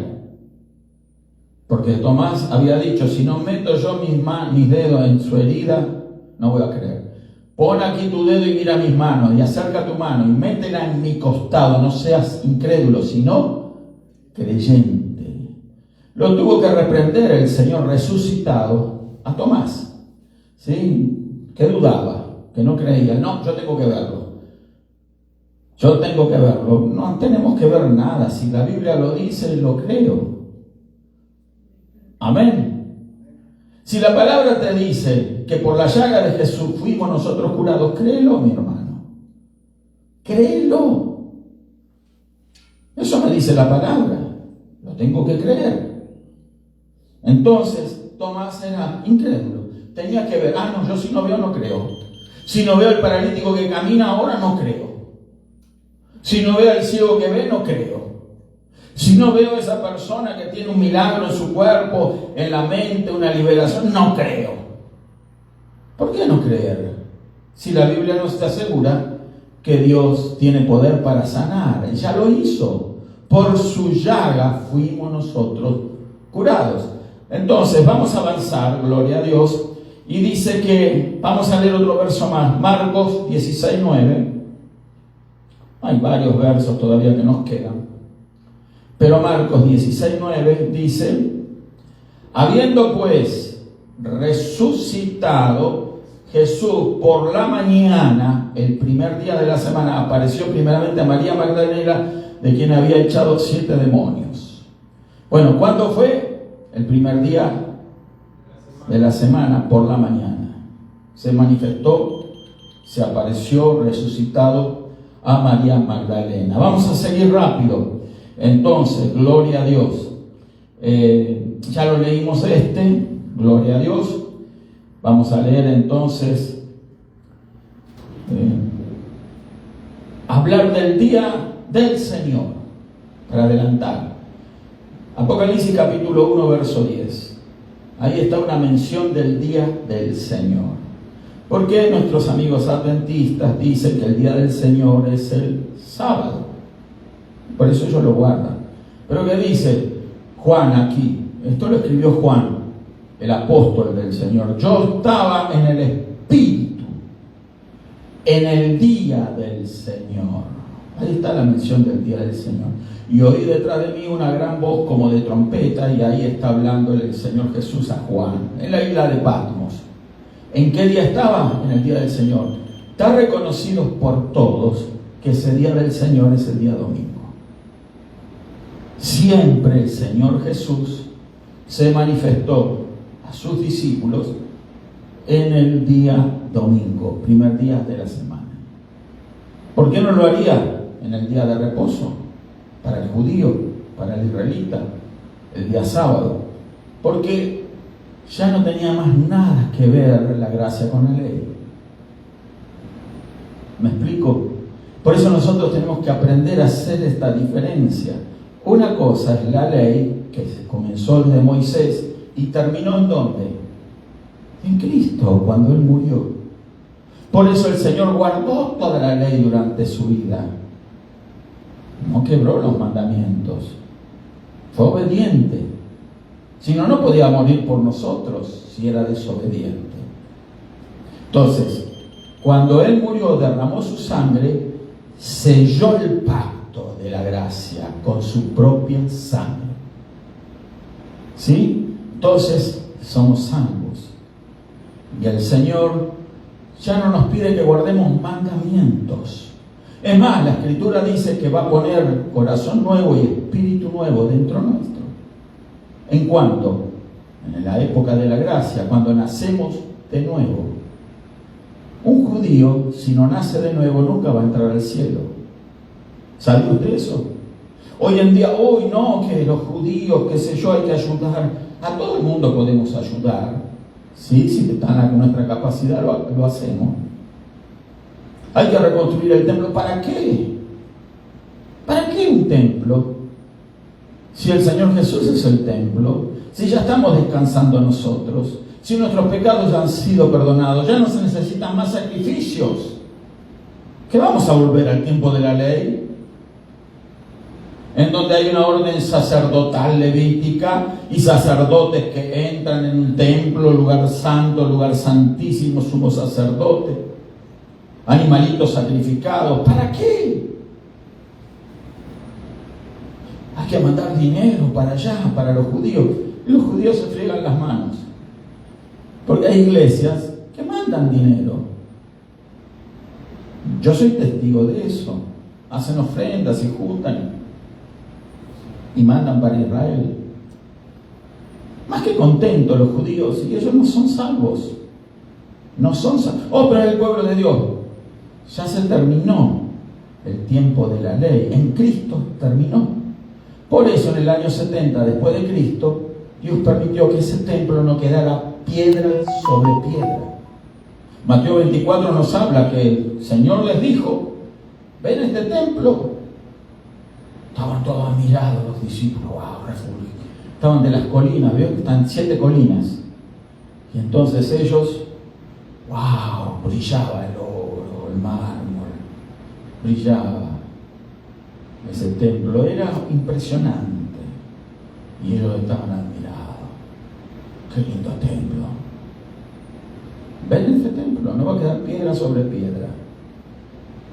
porque Tomás había dicho, si no meto yo mis dedos en su herida, no voy a creer. Pon aquí tu dedo y mira mis manos, y acerca tu mano y métela en mi costado, no seas incrédulo, sino creyente. Lo tuvo que reprender el Señor resucitado a Tomás, ¿sí? Que dudaba, que no creía. No, yo tengo que verlo. Yo tengo que verlo. No tenemos que ver nada. Si la Biblia lo dice, lo creo. Amén. Si la palabra te dice que por la llaga de Jesús fuimos nosotros curados, créelo, mi hermano. Créelo. Eso me dice la palabra. Lo tengo que creer. Entonces, Tomás era incrédulo. Tenía que ver. No, yo si no veo, no creo. Si no veo al paralítico que camina ahora, no creo. Si no veo al ciego que ve, no creo. Si no veo a esa persona que tiene un milagro en su cuerpo, en la mente, una liberación, no creo. ¿Por qué no creer? Si la Biblia nos te asegura que Dios tiene poder para sanar. Él ya lo hizo. Por su llaga fuimos nosotros curados. Entonces vamos a avanzar, gloria a Dios. Y dice que, vamos a leer otro verso más, Marcos 16:9. Hay varios versos todavía que nos quedan. Pero Marcos 16:9 dice, habiendo pues resucitado Jesús por la mañana, el primer día de la semana, apareció primeramente a María Magdalena, de quien había echado 7 demonios. Bueno, ¿cuándo fue? El primer día de la semana, por la mañana. Se manifestó, se apareció resucitado a María Magdalena. Vamos a seguir rápido. Entonces, gloria a Dios. Ya lo leímos gloria a Dios. Vamos a leer entonces, hablar del día del Señor, para adelantar. Apocalipsis capítulo 1, verso 10. Ahí está una mención del día del Señor. ¿Por qué nuestros amigos adventistas dicen que el día del Señor es el sábado? Por eso ellos lo guardan. Pero ¿qué dice Juan aquí? Esto lo escribió Juan, el apóstol del Señor. Yo estaba en el Espíritu en el día del Señor. Ahí está la mención del día del Señor. Y oí detrás de mí una gran voz como de trompeta, y ahí está hablando el Señor Jesús a Juan, en la isla de Patmos. ¿En qué día estaba? En el día del Señor. Está reconocido por todos que ese día del Señor es el día domingo. Siempre el Señor Jesús se manifestó a sus discípulos en el día domingo, primer día de la semana. ¿Por qué no lo haría en el día de reposo? Para el judío, para el israelita, el día sábado. Porque ya no tenía más nada que ver la gracia con la ley. ¿Me explico? Por eso nosotros tenemos que aprender a hacer esta diferencia. Una cosa es la ley, que comenzó desde Moisés y terminó ¿en dónde? En Cristo, cuando Él murió. Por eso el Señor guardó toda la ley durante su vida. No quebró los mandamientos. Fue obediente. Si no, no podía morir por nosotros si era desobediente. Entonces, cuando Él murió, derramó su sangre, selló el pacto de la gracia con su propia sangre. ¿Sí? Entonces, somos salvos. Y el Señor ya no nos pide que guardemos mandamientos. Es más, la Escritura dice que va a poner corazón nuevo y espíritu nuevo dentro nuestro. ¿En cuándo? En la época de la gracia, cuando nacemos de nuevo. Un judío, si no nace de nuevo, nunca va a entrar al cielo. ¿Sabía usted eso? Hoy en día, no, que los judíos, qué sé yo, hay que ayudar. A todo el mundo podemos ayudar. Sí, si está en nuestra capacidad, lo hacemos. Hay que reconstruir el templo. ¿Para qué? ¿Para qué un templo? Si el Señor Jesús es el templo, si ya estamos descansando nosotros, si nuestros pecados ya han sido perdonados, ya no se necesitan más sacrificios. ¿Qué vamos a volver al tiempo de la ley? En donde hay una orden sacerdotal levítica y sacerdotes que entran en un templo, lugar santo, lugar santísimo, sumo sacerdote, animalitos sacrificados. ¿Para qué? Hay que mandar dinero para allá, para los judíos. Y los judíos se friegan las manos. Porque hay iglesias que mandan dinero. Yo soy testigo de eso. Hacen ofrendas y juntan y mandan para Israel. Más que contentos los judíos, y ellos no son salvos. No son salvos. Pero es el pueblo de Dios. Ya se terminó el tiempo de la ley. En Cristo terminó. Por eso en el año 70 después de Cristo, Dios permitió que ese templo no quedara piedra sobre piedra. Mateo 24 nos habla que el Señor les dijo: ven a este templo. Estaban todos admirados los discípulos. Estaban de las colinas, veo que están 7 colinas. Y entonces ellos, brillaba el oro, el mármol, brillaba. Ese templo era impresionante y ellos estaban admirados. ¡Qué lindo templo! Ven este templo, no va a quedar piedra sobre piedra,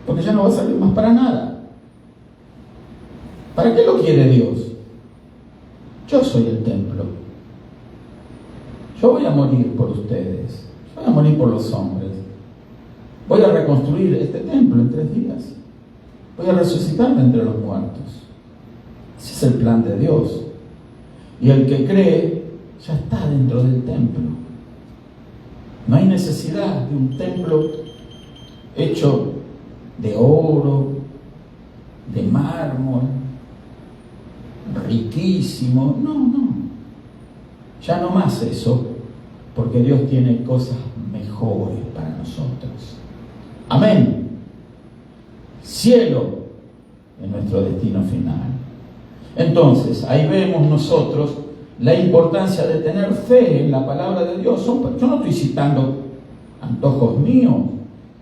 porque ya no va a servir más para nada. ¿Para qué lo quiere Dios? Yo soy el templo. Yo voy a morir por ustedes. Yo voy a morir por los hombres. Voy a reconstruir este templo en 3 días. Voy a resucitar de entre los muertos. Ese es el plan de Dios. Y el que cree ya está dentro del templo. No hay necesidad de un templo hecho de oro, de mármol, riquísimo. No. Ya no más eso, porque Dios tiene cosas mejores para nosotros. Amén. Cielo es nuestro destino final. Entonces, ahí vemos nosotros la importancia de tener fe en la palabra de Dios. Yo no estoy citando antojos míos,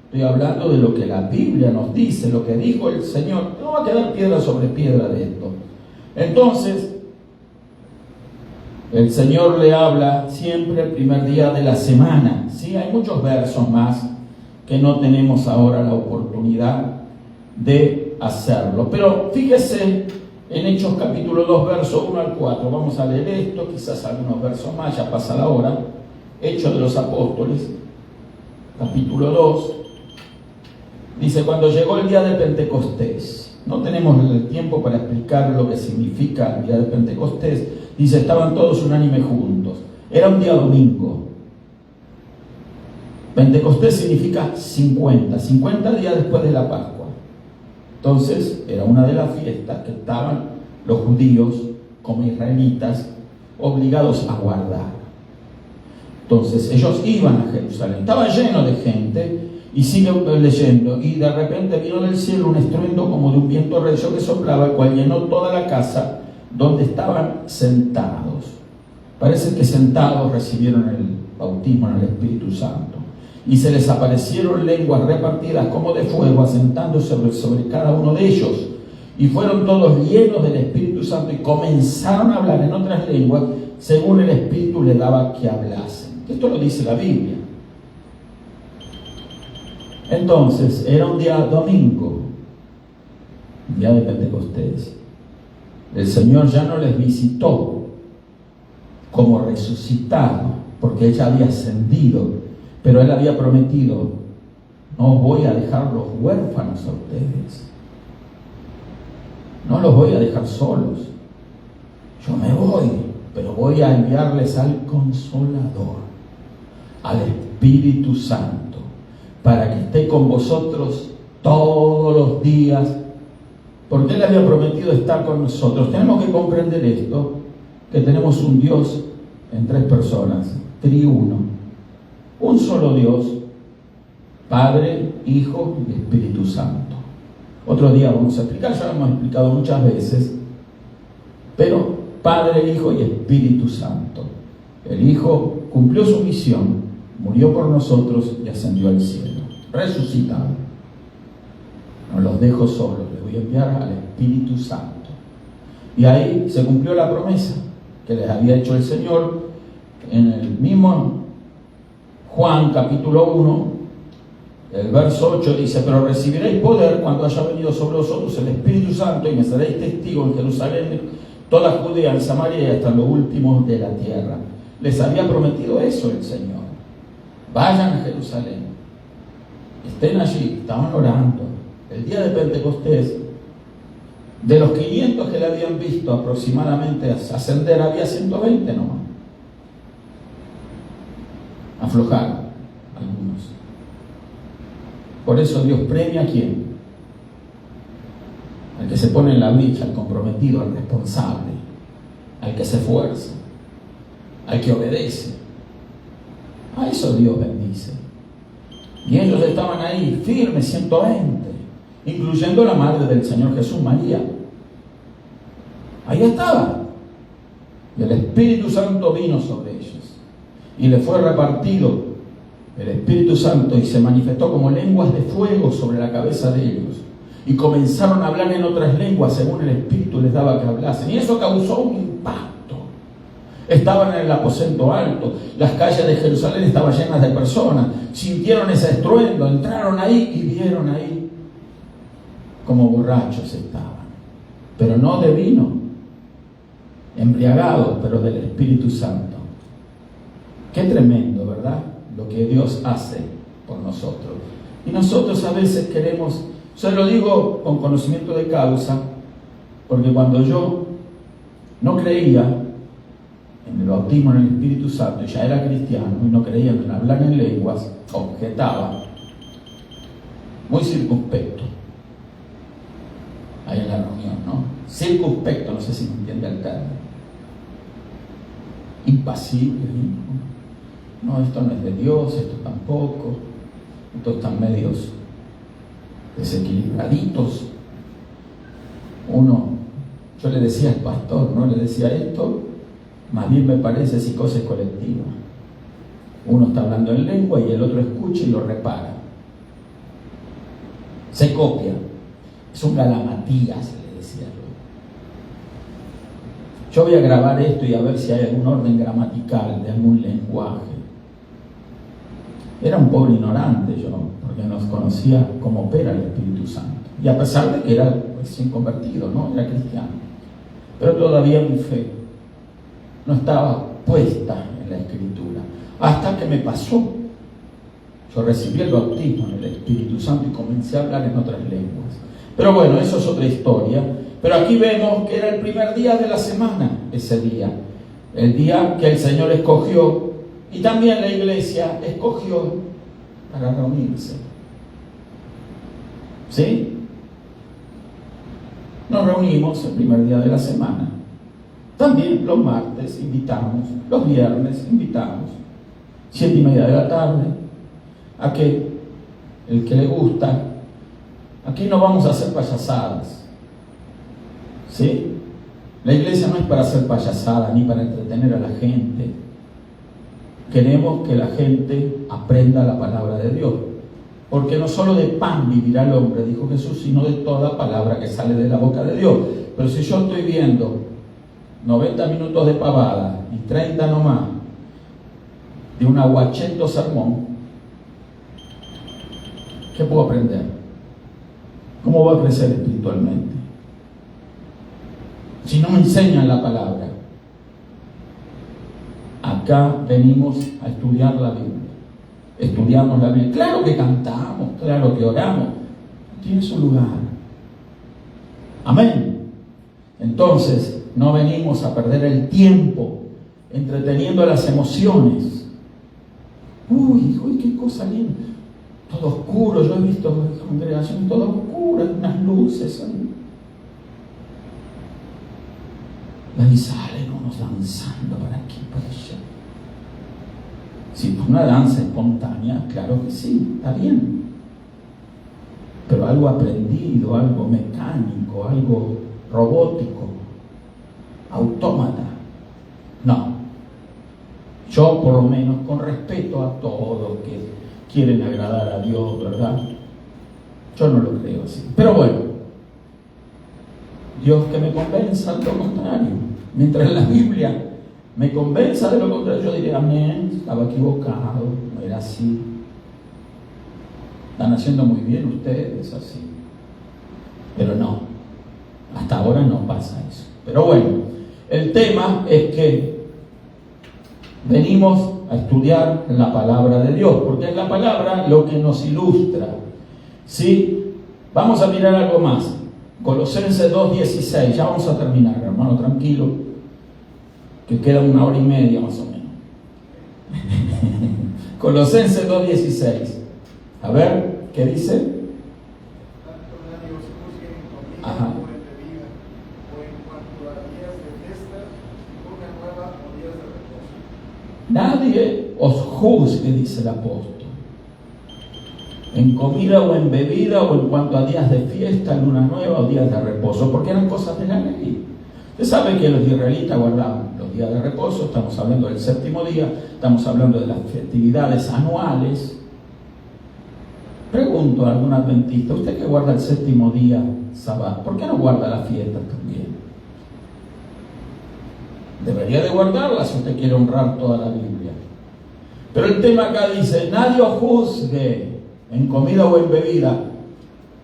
estoy hablando de lo que la Biblia nos dice, lo que dijo el Señor. No va a quedar piedra sobre piedra de esto. Entonces, el Señor le habla siempre el primer día de la semana. Sí, hay muchos versos más que no tenemos ahora la oportunidad de hacerlo. Pero fíjese en Hechos capítulo 2, verso 1 al 4. Vamos a leer esto, quizás algunos versos más, ya pasa la hora. Hechos de los Apóstoles, capítulo 2, dice, cuando llegó el día de Pentecostés, no tenemos el tiempo para explicar lo que significa el día de Pentecostés, dice, estaban todos unánimes juntos, era un día domingo. Pentecostés significa 50 días después de la Pascua. Entonces, era una de las fiestas que estaban los judíos como israelitas obligados a guardar. Entonces, ellos iban a Jerusalén, estaba lleno de gente, y sigue leyendo, y de repente vino del cielo un estruendo como de un viento recio que soplaba, el cual llenó toda la casa donde estaban sentados. Parece que sentados recibieron el bautismo en el Espíritu Santo. Y se les aparecieron lenguas repartidas como de fuego, asentándose sobre cada uno de ellos. Y fueron todos llenos del Espíritu Santo y comenzaron a hablar en otras lenguas, según el Espíritu les daba que hablasen. Esto lo dice la Biblia. Entonces, era un día domingo, día de Pentecostés. El Señor ya no les visitó como resucitado, porque Él ya había ascendido, pero Él había prometido, no os voy a dejar los huérfanos a ustedes, no los voy a dejar solos, yo me voy, pero voy a enviarles al Consolador, al Espíritu Santo, para que esté con vosotros todos los días, porque Él había prometido estar con nosotros. Tenemos que comprender esto, que tenemos un Dios en tres personas, triuno, un solo Dios, Padre, Hijo y Espíritu Santo. Otro día vamos a explicar, ya lo hemos explicado muchas veces, pero Padre, Hijo y Espíritu Santo. El Hijo cumplió su misión, murió por nosotros y ascendió al cielo, resucitado. No los dejo solos, les voy a enviar al Espíritu Santo. Y ahí se cumplió la promesa que les había hecho el Señor en el mismo Juan capítulo 1, el verso 8 dice, pero recibiréis poder cuando haya venido sobre vosotros el Espíritu Santo y me seréis testigos en Jerusalén, toda Judea, en Samaria y hasta lo último de la tierra. Les había prometido eso el Señor. Vayan a Jerusalén, estén allí, estaban orando. El día de Pentecostés, de los 500 que le habían visto aproximadamente ascender, había 120 nomás. Aflojaron algunos. Por eso Dios premia a quién? Al que se pone en la brecha, al comprometido, al responsable, al que se esfuerza, al que obedece. A eso Dios bendice. Y ellos estaban ahí, firmes, 120, incluyendo la madre del Señor Jesús, María. Ahí estaba. Y el Espíritu Santo vino sobre ellos. Y le fue repartido el Espíritu Santo y se manifestó como lenguas de fuego sobre la cabeza de ellos. Y comenzaron a hablar en otras lenguas según el Espíritu les daba que hablasen. Y eso causó un impacto. Estaban en el aposento alto, las calles de Jerusalén estaban llenas de personas, sintieron ese estruendo, entraron ahí y vieron ahí como borrachos estaban, pero no de vino, embriagados, pero del Espíritu Santo. Qué tremendo, ¿verdad? Lo que Dios hace por nosotros. Y nosotros a veces queremos, yo lo digo con conocimiento de causa, porque cuando yo no creía en el bautismo en el Espíritu Santo y ya era cristiano y no creía en hablar en lenguas, objetaba, muy circunspecto ahí en la reunión, ¿no? Circunspecto, no sé si me entiende el término. Impasible, no, esto no es de Dios, esto tampoco, estos están medios desequilibraditos. Yo le decía al pastor, no le decía esto, más bien me parece psicosis colectiva. Uno está hablando en lengua y el otro escucha y lo repara. Se copia. Es un galamatías, le decía yo. Yo voy a grabar esto y a ver si hay algún orden gramatical de algún lenguaje. Era un pobre ignorante yo, porque no conocía cómo opera el Espíritu Santo. Y a pesar de que era recién convertido, ¿no? Era cristiano. Pero todavía mi fe no estaba puesta en la Escritura. Hasta que me pasó. Yo recibí el bautismo en el Espíritu Santo y comencé a hablar en otras lenguas. Pero bueno, eso es otra historia. Pero aquí vemos que era el primer día de la semana, ese día. El día que el Señor escogió y también la iglesia escogió para reunirse. ¿Sí? Nos reunimos el primer día de la semana. También los martes invitamos, los viernes invitamos, 7:30 de la tarde, a que el que le gusta, aquí no vamos a hacer payasadas, ¿sí? La iglesia no es para hacer payasadas ni para entretener a la gente. Queremos que la gente aprenda la palabra de Dios, porque no solo de pan vivirá el hombre, dijo Jesús, sino de toda palabra que sale de la boca de Dios. Pero si yo estoy viendo 90 minutos de pavada y 30 nomás de un aguachento sermón, ¿qué puedo aprender? ¿Cómo va a crecer espiritualmente? Si no me enseñan la palabra. Acá venimos a estudiar la Biblia. Estudiamos la Biblia. Claro que cantamos, claro que oramos. Tiene su lugar. Amén. Entonces, no venimos a perder el tiempo entreteniendo las emociones. Uy, qué cosa linda. Todo oscuro. Yo he visto congregaciones todas oscuras, unas luces ahí. Ahí salen unos danzando para aquí, para allá. Si es una danza espontánea, claro que sí, está bien. Pero algo aprendido, algo mecánico, algo robótico, autómata, no. Yo, por lo menos, con respeto a todos que quieren agradar a Dios, ¿verdad? Yo no lo creo así. Pero bueno, Dios que me convenza de lo contrario. Mientras la Biblia me convenza de lo contrario, yo diré amén, estaba equivocado, no era así. Están haciendo muy bien ustedes así. Pero no, hasta ahora no pasa eso. Pero bueno, el tema es que venimos a estudiar la palabra de Dios, porque es la palabra lo que nos ilustra. ¿Sí? Vamos a mirar algo más. Colosenses 2:16, ya vamos a terminar, hermano, tranquilo, que queda 1 hora y media más o menos. Colosenses 2:16, a ver, ¿qué dice? Ajá. Nadie os juzgue, dice el apóstol, en comida o en bebida o en cuanto a días de fiesta, luna nueva o días de reposo, porque eran cosas de la ley. Usted sabe que los israelitas guardaban los días de reposo, estamos hablando del séptimo día, estamos hablando de las festividades anuales. Pregunto a algún adventista, usted que guarda el séptimo día, sábado, ¿por qué no guarda las fiestas también? Debería de guardarlas si usted quiere honrar toda la Biblia. Pero el tema acá dice, nadie os juzgue en comida o en bebida.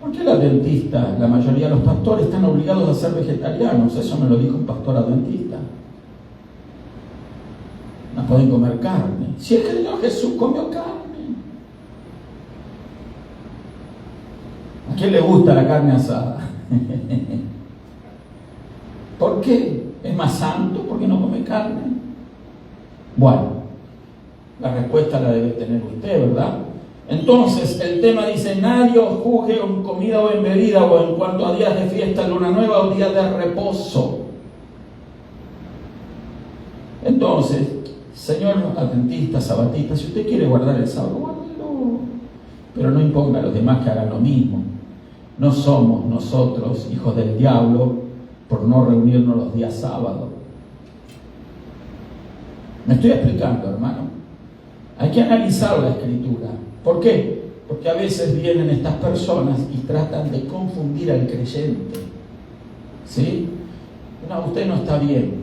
¿Por qué el adventista, la mayoría de los pastores están obligados a ser vegetarianos? Eso me lo dijo un pastor adventista. No pueden comer carne. Si es que el Señor Jesús comió carne. ¿A quién le gusta la carne asada? ¿Por qué? ¿Es más santo porque no come carne? Bueno, la respuesta la debe tener usted, ¿verdad? Entonces, el tema dice, nadie os juzgue en comida o en bebida o en cuanto a días de fiesta, luna nueva o días de reposo. Entonces, señor adventista, sabatista, si usted quiere guardar el sábado, guárdelo. Pero no imponga a los demás que hagan lo mismo. No somos nosotros hijos del diablo por no reunirnos los días sábados. ¿Me estoy explicando, hermano? Hay que analizar la Escritura. ¿Por qué? Porque a veces vienen estas personas y tratan de confundir al creyente. ¿Sí? No, usted no está bien.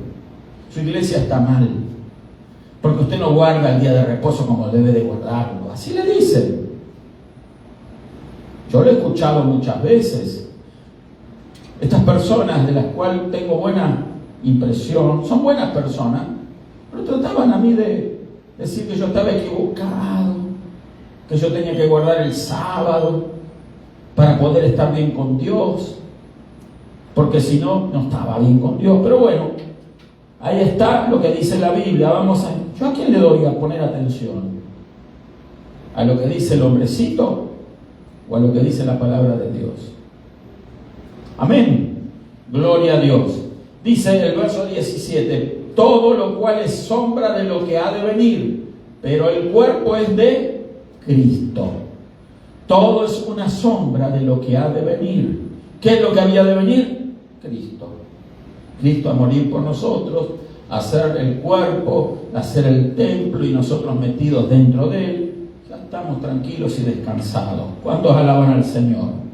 Su iglesia está mal. Porque usted no guarda el día de reposo como debe de guardarlo. Así le dicen. Yo lo he escuchado muchas veces. Estas personas de las cuales tengo buena impresión, son buenas personas, pero trataban a mí de decir que yo estaba equivocado, que yo tenía que guardar el sábado para poder estar bien con Dios, porque si no, no estaba bien con Dios. Pero bueno, ahí está lo que dice la Biblia. ¿Yo a quién le doy a poner atención? ¿A lo que dice el hombrecito o a lo que dice la palabra de Dios? Amén. Gloria a Dios. Dice el verso 17, todo lo cual es sombra de lo que ha de venir, pero el cuerpo es de Cristo. Todo es una sombra de lo que ha de venir. ¿Qué es lo que había de venir? Cristo. Cristo a morir por nosotros, a hacer el cuerpo, a hacer el templo y nosotros metidos dentro de él. Ya estamos tranquilos y descansados. ¿Cuántos alaban al Señor?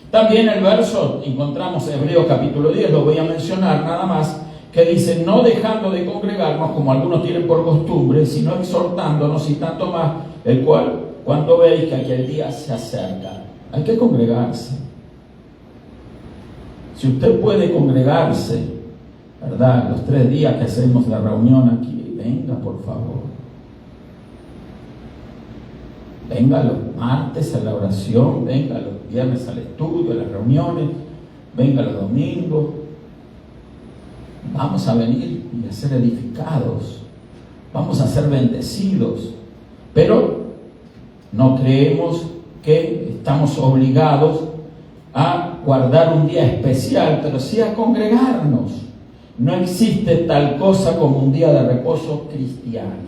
También el verso, encontramos Hebreos capítulo 10, lo voy a mencionar nada más, que dice, no dejando de congregarnos como algunos tienen por costumbre, sino exhortándonos y tanto más, el cual, cuando veis que aquel día se acerca, hay que congregarse. Si usted puede congregarse, ¿verdad? Los 3 días que hacemos la reunión aquí, venga por favor. Venga los martes a la oración, venga los viernes al estudio, a las reuniones, venga los domingos. Vamos a venir y a ser edificados, vamos a ser bendecidos, pero no creemos que estamos obligados a guardar un día especial, pero sí a congregarnos. No existe tal cosa como un día de reposo cristiano.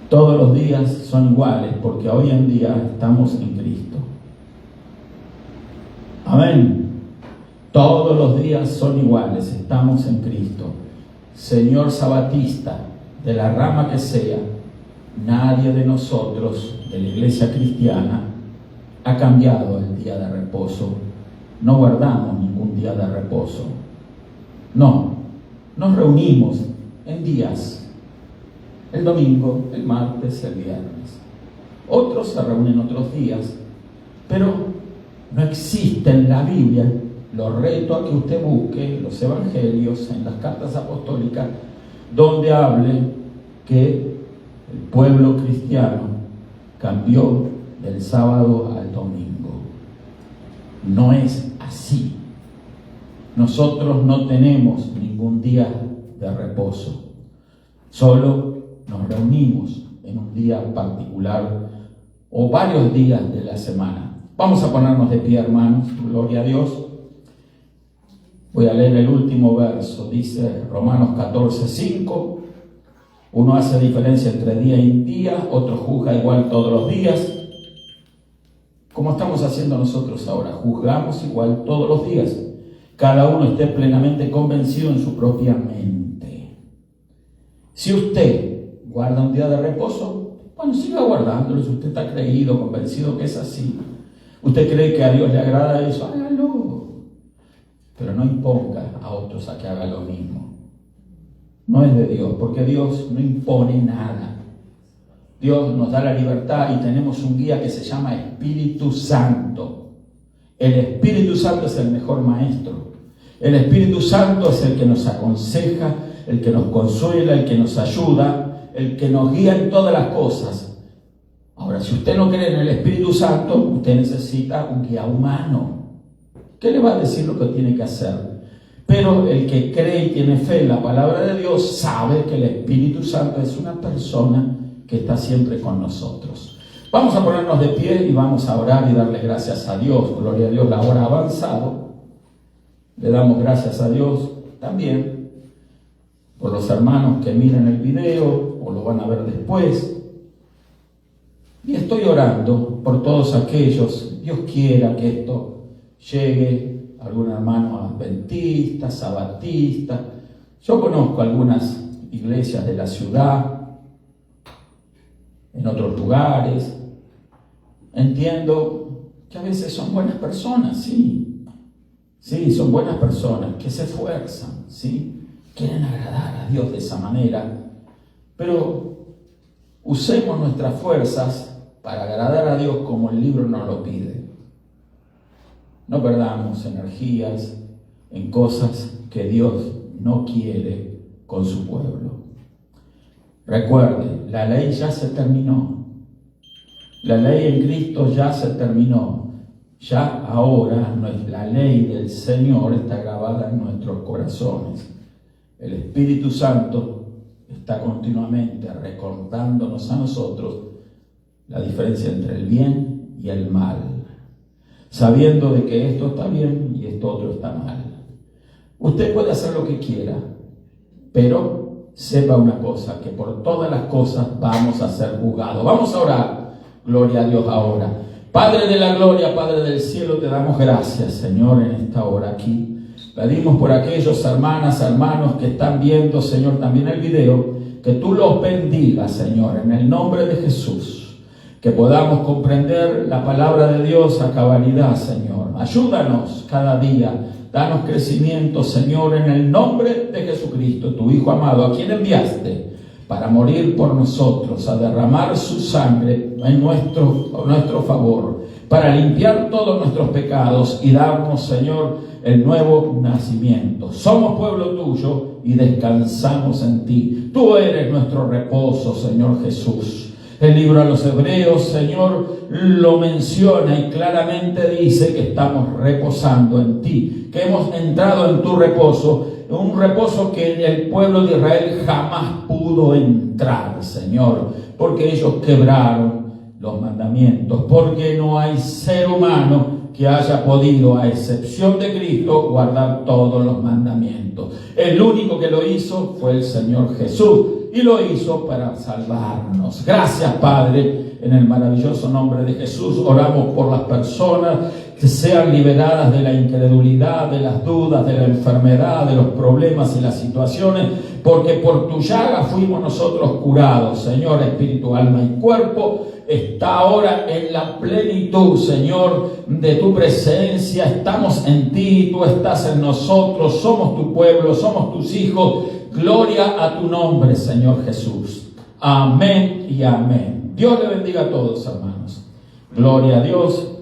Todos los días son iguales porque hoy en día estamos en Cristo. Amén. Todos los días son iguales, estamos en Cristo. Señor sabatista, de la rama que sea, nadie de nosotros, de la iglesia cristiana, ha cambiado el día de reposo. No guardamos ningún día de reposo. No, nos reunimos en días. El domingo, el martes, el viernes. Otros se reúnen otros días, pero no existe en la Biblia. Lo reto a que usted busque los evangelios en las cartas apostólicas donde hable que el pueblo cristiano cambió del sábado al domingo. No es así. Nosotros no tenemos ningún día de reposo. Solo nos reunimos en un día particular o varios días de la semana. Vamos a ponernos de pie, hermanos. Gloria a Dios. Voy a leer el último verso. Dice Romanos 14:5. Uno hace diferencia entre día y día, otro juzga igual todos los días. ¿Cómo estamos haciendo nosotros ahora? Juzgamos igual todos los días. Cada uno esté plenamente convencido en su propia mente. Si usted guarda un día de reposo, bueno, siga guardándolo. Si usted está creído, convencido que es así, usted cree que a Dios le agrada eso, hágalo. Pero no imponga a otros a que hagan lo mismo. No es de Dios, porque Dios no impone nada. Dios nos da la libertad y tenemos un guía que se llama Espíritu Santo. El Espíritu Santo es el mejor maestro. El Espíritu Santo es el que nos aconseja, el que nos consuela, el que nos ayuda, el que nos guía en todas las cosas. Ahora, si usted no cree en el Espíritu Santo, usted necesita un guía humano. ¿Qué le va a decir lo que tiene que hacer? Pero el que cree y tiene fe en la palabra de Dios sabe que el Espíritu Santo es una persona que está siempre con nosotros. Vamos a ponernos de pie y vamos a orar y darle gracias a Dios. Gloria a Dios, la hora ha avanzado. Le damos gracias a Dios también por los hermanos que miran el video o lo van a ver después. Y estoy orando por todos aquellos, Dios quiera que esto llegue a algún hermano adventista, sabatista. Yo conozco algunas iglesias de la ciudad, en otros lugares. Entiendo que a veces son buenas personas, sí, son buenas personas que se esfuerzan, sí, quieren agradar a Dios de esa manera, pero usemos nuestras fuerzas para agradar a Dios como el libro nos lo pide. No perdamos energías en cosas que Dios no quiere con su pueblo. Recuerde, la ley ya se terminó. La ley en Cristo ya se terminó. Ya ahora la ley del Señor está grabada en nuestros corazones. El Espíritu Santo está continuamente recordándonos a nosotros la diferencia entre el bien y el mal, sabiendo de que esto está bien y esto otro está mal. Usted puede hacer lo que quiera, pero sepa una cosa, que por todas las cosas vamos a ser juzgados. Vamos a orar. Gloria a Dios ahora. Padre de la gloria, Padre del cielo, te damos gracias, Señor, en esta hora aquí. Pedimos por aquellos hermanas, hermanos que están viendo, Señor, también el video, que tú los bendigas, Señor, en el nombre de Jesús. Que podamos comprender la palabra de Dios a cabalidad, Señor. Ayúdanos cada día. Danos crecimiento, Señor, en el nombre de Jesucristo, tu Hijo amado, a quien enviaste para morir por nosotros, a derramar su sangre en nuestro favor, para limpiar todos nuestros pecados y darnos, Señor, el nuevo nacimiento. Somos pueblo tuyo y descansamos en ti. Tú eres nuestro reposo, Señor Jesús. El libro a los Hebreos, Señor, lo menciona y claramente dice que estamos reposando en ti, que hemos entrado en tu reposo, un reposo que el pueblo de Israel jamás pudo entrar, Señor, porque ellos quebraron los mandamientos, porque no hay ser humano que haya podido, a excepción de Cristo, guardar todos los mandamientos. El único que lo hizo fue el Señor Jesús, y lo hizo para salvarnos. Gracias, Padre, en el maravilloso nombre de Jesús. Oramos por las personas que sean liberadas de la incredulidad, de las dudas, de la enfermedad, de los problemas y las situaciones, porque por tu llaga fuimos nosotros curados, Señor. Espíritu, alma y cuerpo está ahora en la plenitud, Señor, de tu presencia. Estamos en ti, tú estás en nosotros, somos tu pueblo, somos tus hijos. Gloria a tu nombre, Señor Jesús. Amén y amén. Dios le bendiga a todos, hermanos. Gloria a Dios.